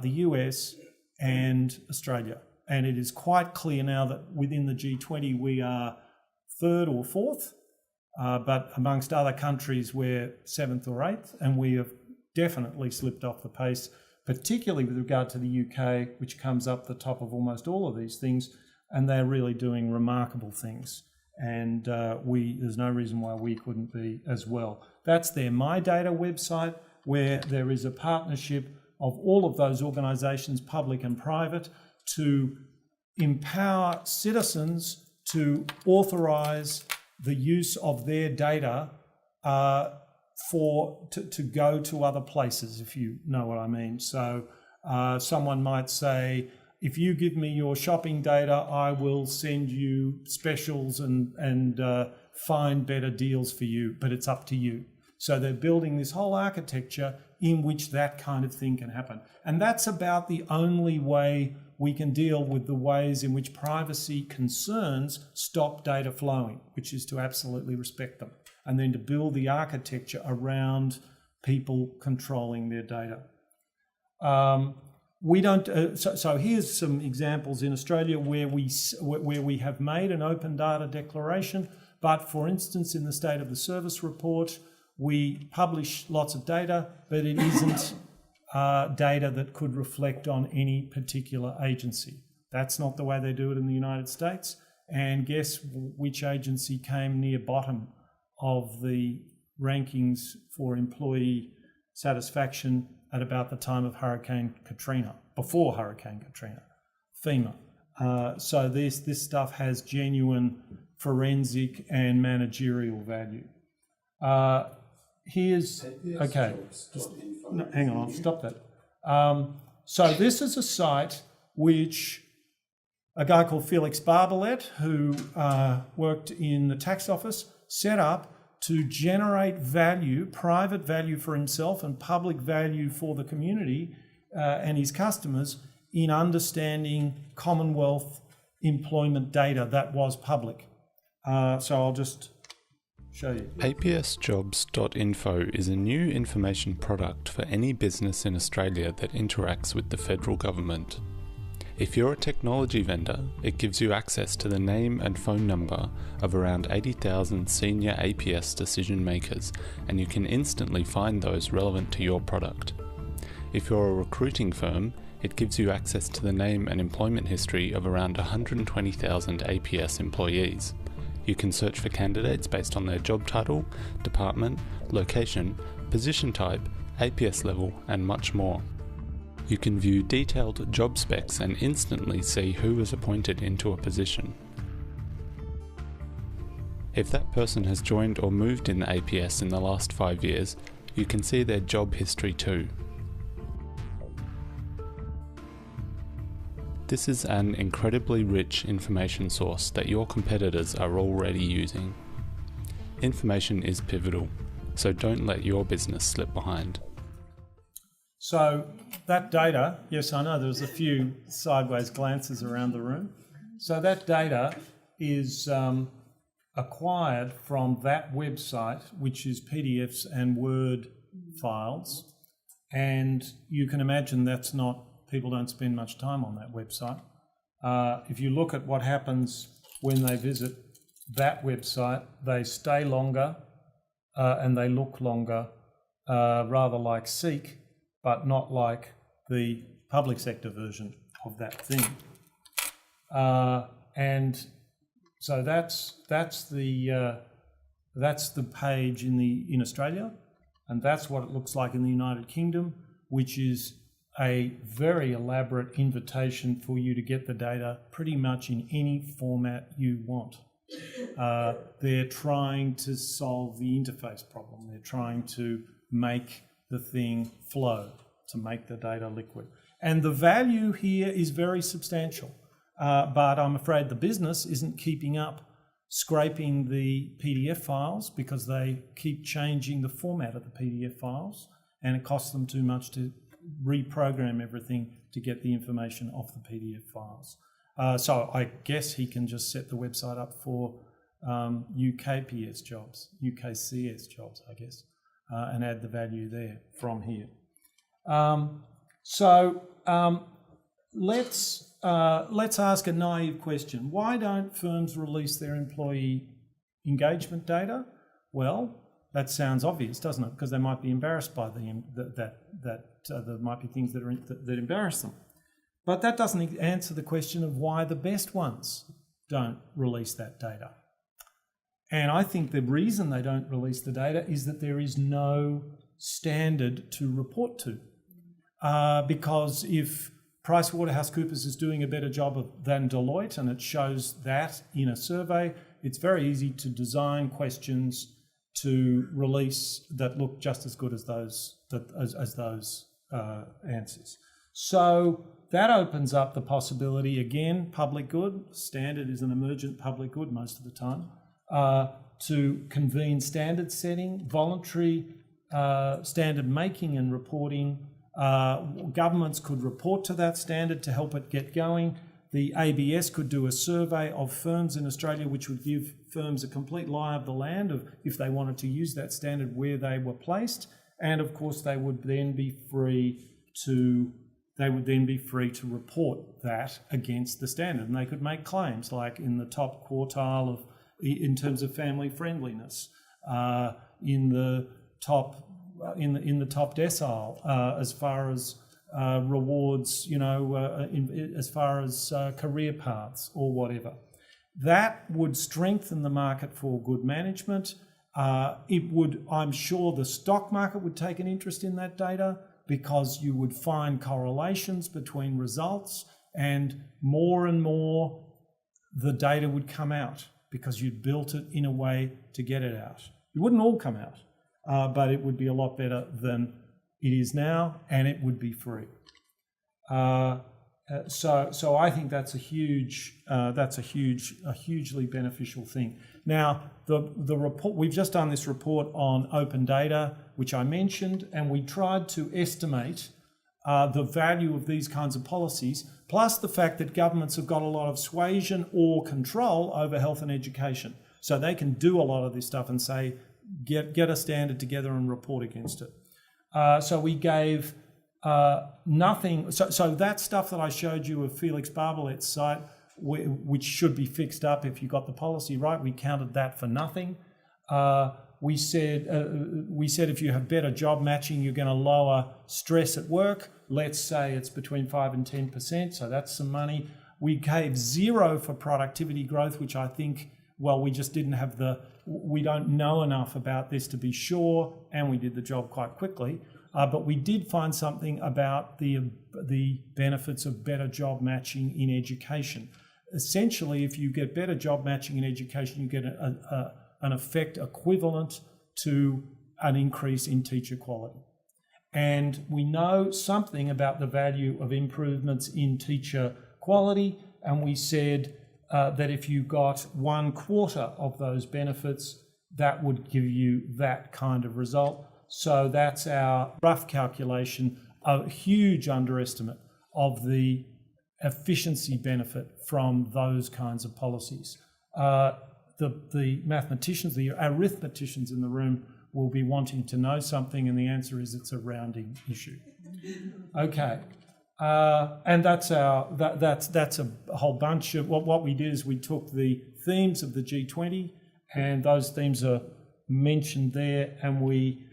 the US, and Australia. And it is quite clear now that within the G20 we are 3rd or 4th, but amongst other countries we're 7th or 8th, and we have definitely slipped off the pace, particularly with regard to the UK, which comes up the top of almost all of these things. And they're really doing remarkable things. And there's no reason why we couldn't be as well. That's their My Data website, where there is a partnership of all of those organisations, public and private, to empower citizens to authorise the use of their data to go to other places, if you know what I mean. So someone might say, if you give me your shopping data, I will send you specials and find better deals for you, but it's up to you. So they're building this whole architecture in which that kind of thing can happen. And that's about the only way we can deal with the ways in which privacy concerns stop data flowing, which is to absolutely respect them, and then to build the architecture around people controlling their data. We don't. So here's some examples in Australia where we have made an open data declaration. But for instance, in the State of the Service report, we publish lots of data, but it isn't data that could reflect on any particular agency. That's not the way they do it in the United States. And guess which agency came near bottom of the rankings for employee satisfaction at about the time of Hurricane Katrina, before Hurricane Katrina? FEMA. So this stuff has genuine forensic and managerial value. Okay, hang on, I'll stop that. So this is a site which a guy called Felix Barbalet, who worked in the tax office, set up to generate value, private value for himself and public value for the community and his customers in understanding Commonwealth employment data that was public. So I'll just show you. APSjobs.info is a new information product for any business in Australia that interacts with the federal government. If you're a technology vendor, it gives you access to the name and phone number of around 80,000 senior APS decision makers, and you can instantly find those relevant to your product. If you're a recruiting firm, it gives you access to the name and employment history of around 120,000 APS employees. You can search for candidates based on their job title, department, location, position type, APS level, and much more. You can view detailed job specs and instantly see who was appointed into a position. If that person has joined or moved in the APS in the last 5 years, you can see their job history too. This is an incredibly rich information source that your competitors are already using. Information is pivotal, so don't let your business slip behind. So that data, yes, I know there was a few sideways glances around the room. So that data is acquired from that website, which is PDFs and Word files. And you can imagine people don't spend much time on that website. If you look at what happens when they visit that website, they stay longer and they look longer, rather like Seek, but not like the public sector version of that thing. And so that's the page in Australia, and that's what it looks like in the United Kingdom, which is a very elaborate invitation for you to get the data pretty much in any format you want. They're trying to solve the interface problem. They're trying to make the thing flow, to make the data liquid. And the value here is very substantial, but I'm afraid the business isn't keeping up scraping the PDF files because they keep changing the format of the PDF files, and it costs them too much to reprogram everything to get the information off the PDF files. So I guess he can just set the website up for UKPS jobs, UKCS jobs, I guess, and add the value there from here. Let's ask a naive question. Why don't firms release their employee engagement data? Well, that sounds obvious, doesn't it? Because they might be embarrassed by there might be things that embarrass them. But that doesn't answer the question of why the best ones don't release that data. And I think the reason they don't release the data is that there is no standard to report to. Because if PricewaterhouseCoopers is doing a better job than Deloitte, and it shows that in a survey, it's very easy to design questions to release that look just as good as those answers. So that opens up the possibility, again, public good, standard is an emergent public good most of the time, to convene standard setting, voluntary standard making and reporting. Governments could report to that standard to help it get going. The ABS could do a survey of firms in Australia, which would give firms a complete lie of the land of if they wanted to use that standard where they were placed. And of course, they would then be free to report that against the standard, and they could make claims like in the top quartile in terms of family friendliness, in the top decile as far as rewards, as far as career paths or whatever. That would strengthen the market for good management. It would, I'm sure, the stock market would take an interest in that data because you would find correlations between results, and more the data would come out because you'd built it in a way to get it out. It wouldn't all come out, but it would be a lot better than it is now, and it would be free. So I think that's a hugely beneficial thing. Now, the report, we've just done this report on open data, which I mentioned, and we tried to estimate the value of these kinds of policies, plus the fact that governments have got a lot of suasion or control over health and education. So they can do a lot of this stuff and say, get a standard together and report against it. So we gave nothing. So that stuff that I showed you of Felix Barbalet's site, which should be fixed up if you got the policy right, we counted that for nothing. We said if you have better job matching, you're going to lower stress at work. Let's say it's between 5 and 10%, so that's some money. We gave 0 for productivity growth, which I think, well, we just didn't have we don't know enough about this to be sure, and we did the job quite quickly. But we did find something about the benefits of better job matching in education. Essentially, if you get better job matching in education, you get an effect equivalent to an increase in teacher quality. And we know something about the value of improvements in teacher quality, and we said that if you got 1/4 of those benefits, that would give you that kind of result. So that's our rough calculation, a huge underestimate of the efficiency benefit from those kinds of policies. The mathematicians, the arithmeticians in the room will be wanting to know something, and the answer is it's a rounding issue. Okay. And that's a whole bunch of what we did is we took the themes of the G20, and those themes are mentioned there, and we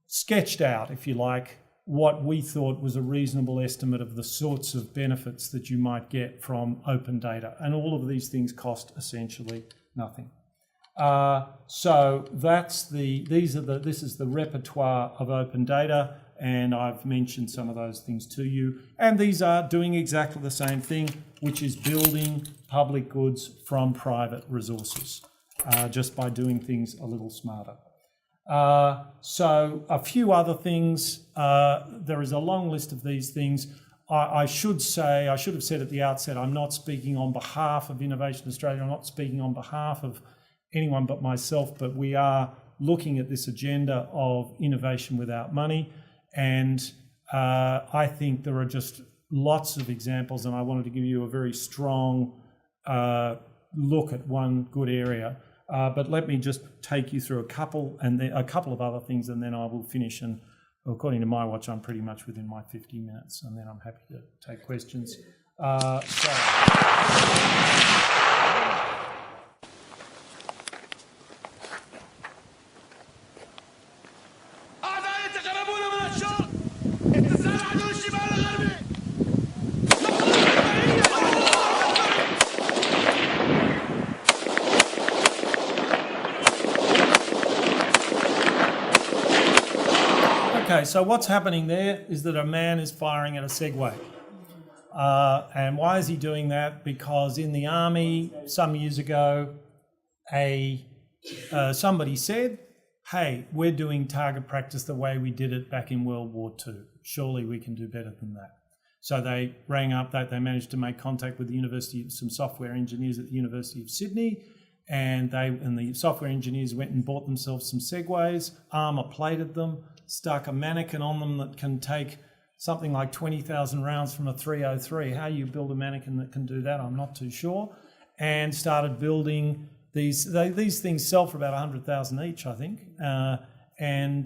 sketched out, if you like, what we thought was a reasonable estimate of the sorts of benefits that you might get from open data. And all of these things cost essentially nothing. So this is the repertoire of open data, and I've mentioned some of those things to you. And these are doing exactly the same thing, which is building public goods from private resources, just by doing things a little smarter. So a few other things. There is a long list of these things. I should have said at the outset, I'm not speaking on behalf of Innovation Australia. I'm not speaking on behalf of anyone but myself, but we are looking at this agenda of innovation without money. And I think there are just lots of examples, and I wanted to give you a very strong look at one good area. But let me just take you through a couple of other things, and then I will finish. And according to my watch, I'm pretty much within my 50 minutes, and then I'm happy to take questions. Okay, so what's happening there is that a man is firing at a Segway. And why is he doing that? Because in the army some years ago, somebody said, hey, we're doing target practice the way we did it back in World War II. Surely we can do better than that. So they rang up, they managed to make contact with some software engineers at the University of Sydney, and the software engineers went and bought themselves some Segways, armour-plated them, stuck a mannequin on them that can take something like 20,000 rounds from a .303. How you build a mannequin that can do that, I'm not too sure. And started building these things sell for about 100,000 each, I think. And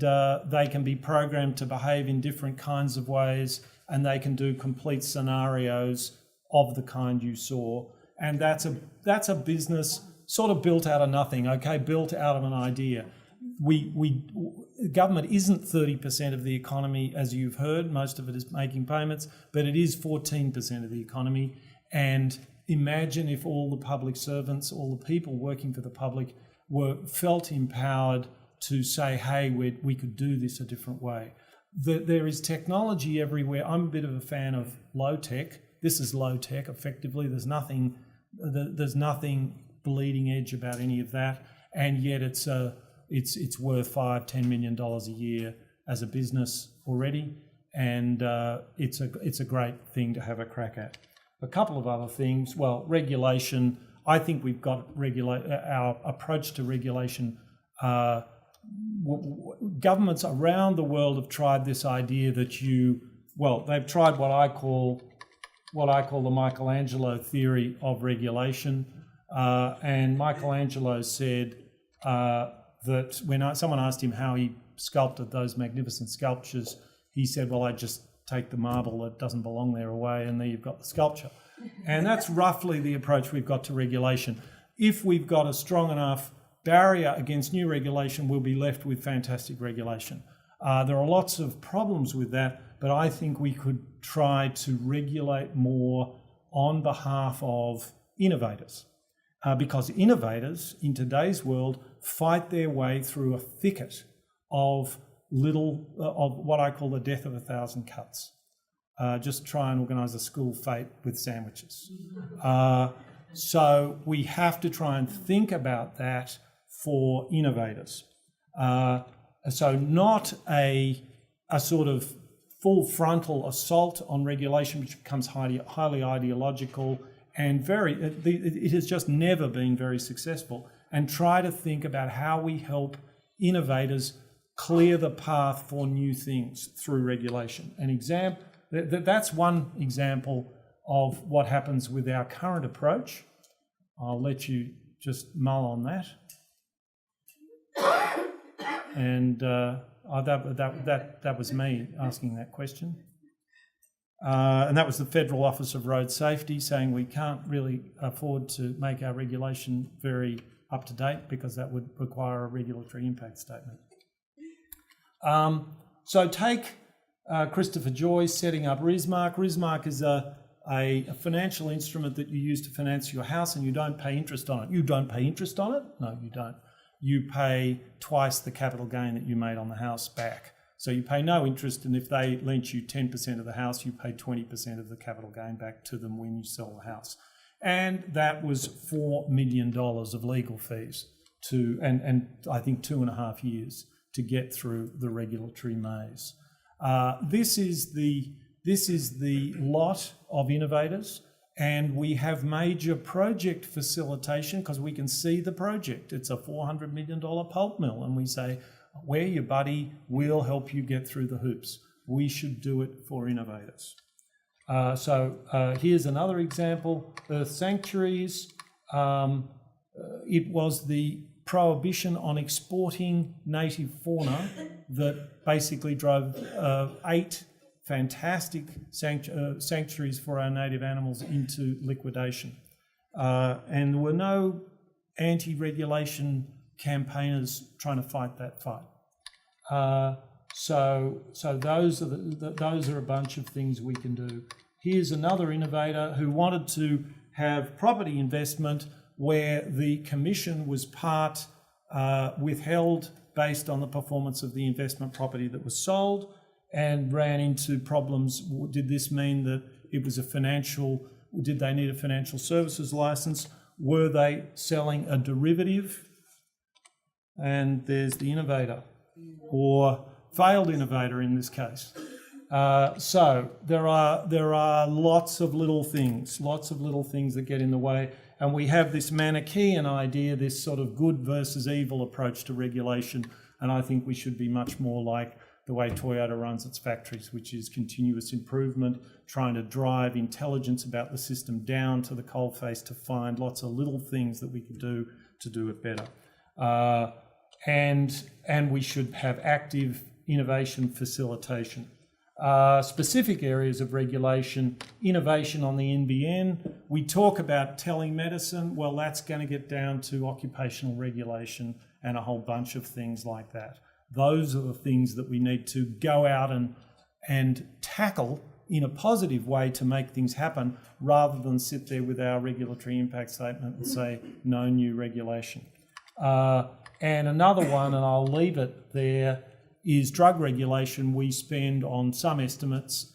they can be programmed to behave in different kinds of ways, and they can do complete scenarios of the kind you saw. And that's a business sort of built out of nothing, okay, built out of an idea. Government isn't 30% of the economy, as you've heard. Most of it is making payments, but it is 14% of the economy. And imagine if all the public servants, all the people working for the public felt empowered to say, hey, we could do this a different way. There is technology everywhere. I'm a bit of a fan of low tech. This is low tech, effectively. There's nothing bleeding edge about any of that, and yet it's worth $5-10 million a year as a business already, and it's a great thing to have a crack at. A couple of other things. Well, regulation. I think we've got our approach to regulation. Governments around the world have tried this idea that they've tried what I call the Michelangelo theory of regulation. And Michelangelo said that when someone asked him how he sculpted those magnificent sculptures, he said, well, I just take the marble that doesn't belong there away, and there you've got the sculpture. And that's roughly the approach we've got to regulation. If we've got a strong enough barrier against new regulation, we'll be left with fantastic regulation. There are lots of problems with that, but I think we could try to regulate more on behalf of innovators. Because innovators in today's world fight their way through a thicket of what I call the death of 1,000 cuts. Just try and organise a school fete with sandwiches. So we have to try and think about that for innovators. So not a sort of full frontal assault on regulation, which becomes highly ideological, and it has just never been very successful. And try to think about how we help innovators clear the path for new things through regulation. That's one example of what happens with our current approach. I'll let you just mull on that. And that was me asking that question. And that was the Federal Office of Road Safety saying we can't really afford to make our regulation very up to date because that would require a regulatory impact statement. So take Christopher Joy setting up Rismark. Rismark is a financial instrument that you use to finance your house, and you don't pay interest on it. You don't pay interest on it? No, you don't. You pay twice the capital gain that you made on the house back. So you pay no interest, and if they lent you 10% of the house, you pay 20% of the capital gain back to them when you sell the house. And that was $4 million of legal fees and I think 2.5 years to get through the regulatory maze. This is the lot of innovators, and we have major project facilitation because we can see the project. It's a $400 million pulp mill, and we say, we're your buddy, we'll help you get through the hoops. We should do it for innovators. So here's another example, Earth Sanctuaries. It was the prohibition on exporting native fauna that basically drove 8 fantastic sanctuaries for our native animals into liquidation. And there were no anti-regulation campaigners trying to fight that fight. So those are a bunch of things we can do. Here's another innovator who wanted to have property investment where the commission was part withheld based on the performance of the investment property that was sold, and ran into problems. Did this mean that it was did they need a financial services license? Were they selling a derivative? And there's the innovator, or failed innovator in this case. So there are lots of little things that get in the way. And we have this Manichaean idea, this sort of good versus evil approach to regulation. And I think we should be much more like the way Toyota runs its factories, which is continuous improvement, trying to drive intelligence about the system down to the coalface to find lots of little things that we can do to do it better. And we should have active innovation facilitation. Specific areas of regulation, innovation on the NBN. We talk about telemedicine. Well, that's going to get down to occupational regulation and a whole bunch of things like that. Those are the things that we need to go out and tackle in a positive way to make things happen, rather than sit there with our regulatory impact statement and say, no new regulation. And another one, and I'll leave it there, is drug regulation. We spend, on some estimates,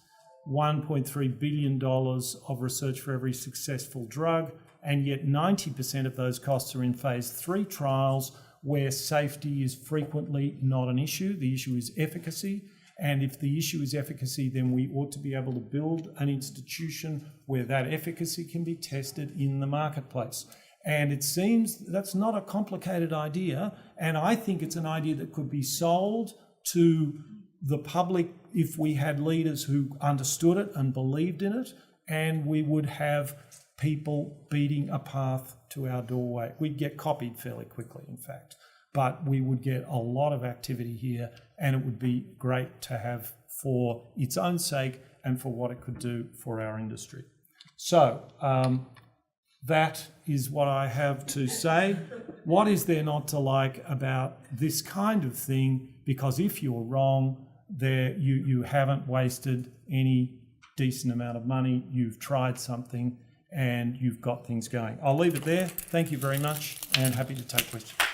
$1.3 billion of research for every successful drug, and yet 90% of those costs are in phase 3 trials where safety is frequently not an issue. The issue is efficacy. And if the issue is efficacy, then we ought to be able to build an institution where that efficacy can be tested in the marketplace. And it seems that's not a complicated idea. And I think it's an idea that could be sold to the public if we had leaders who understood it and believed in it, and we would have people beating a path to our doorway. We'd get copied fairly quickly, in fact, but we would get a lot of activity here, and it would be great to have for its own sake and for what it could do for our industry. So that is what I have to say. What is there not to like about this kind of thing? Because if you're wrong, you haven't wasted any decent amount of money. You've tried something and you've got things going. I'll leave it there. Thank you very much, and happy to take questions.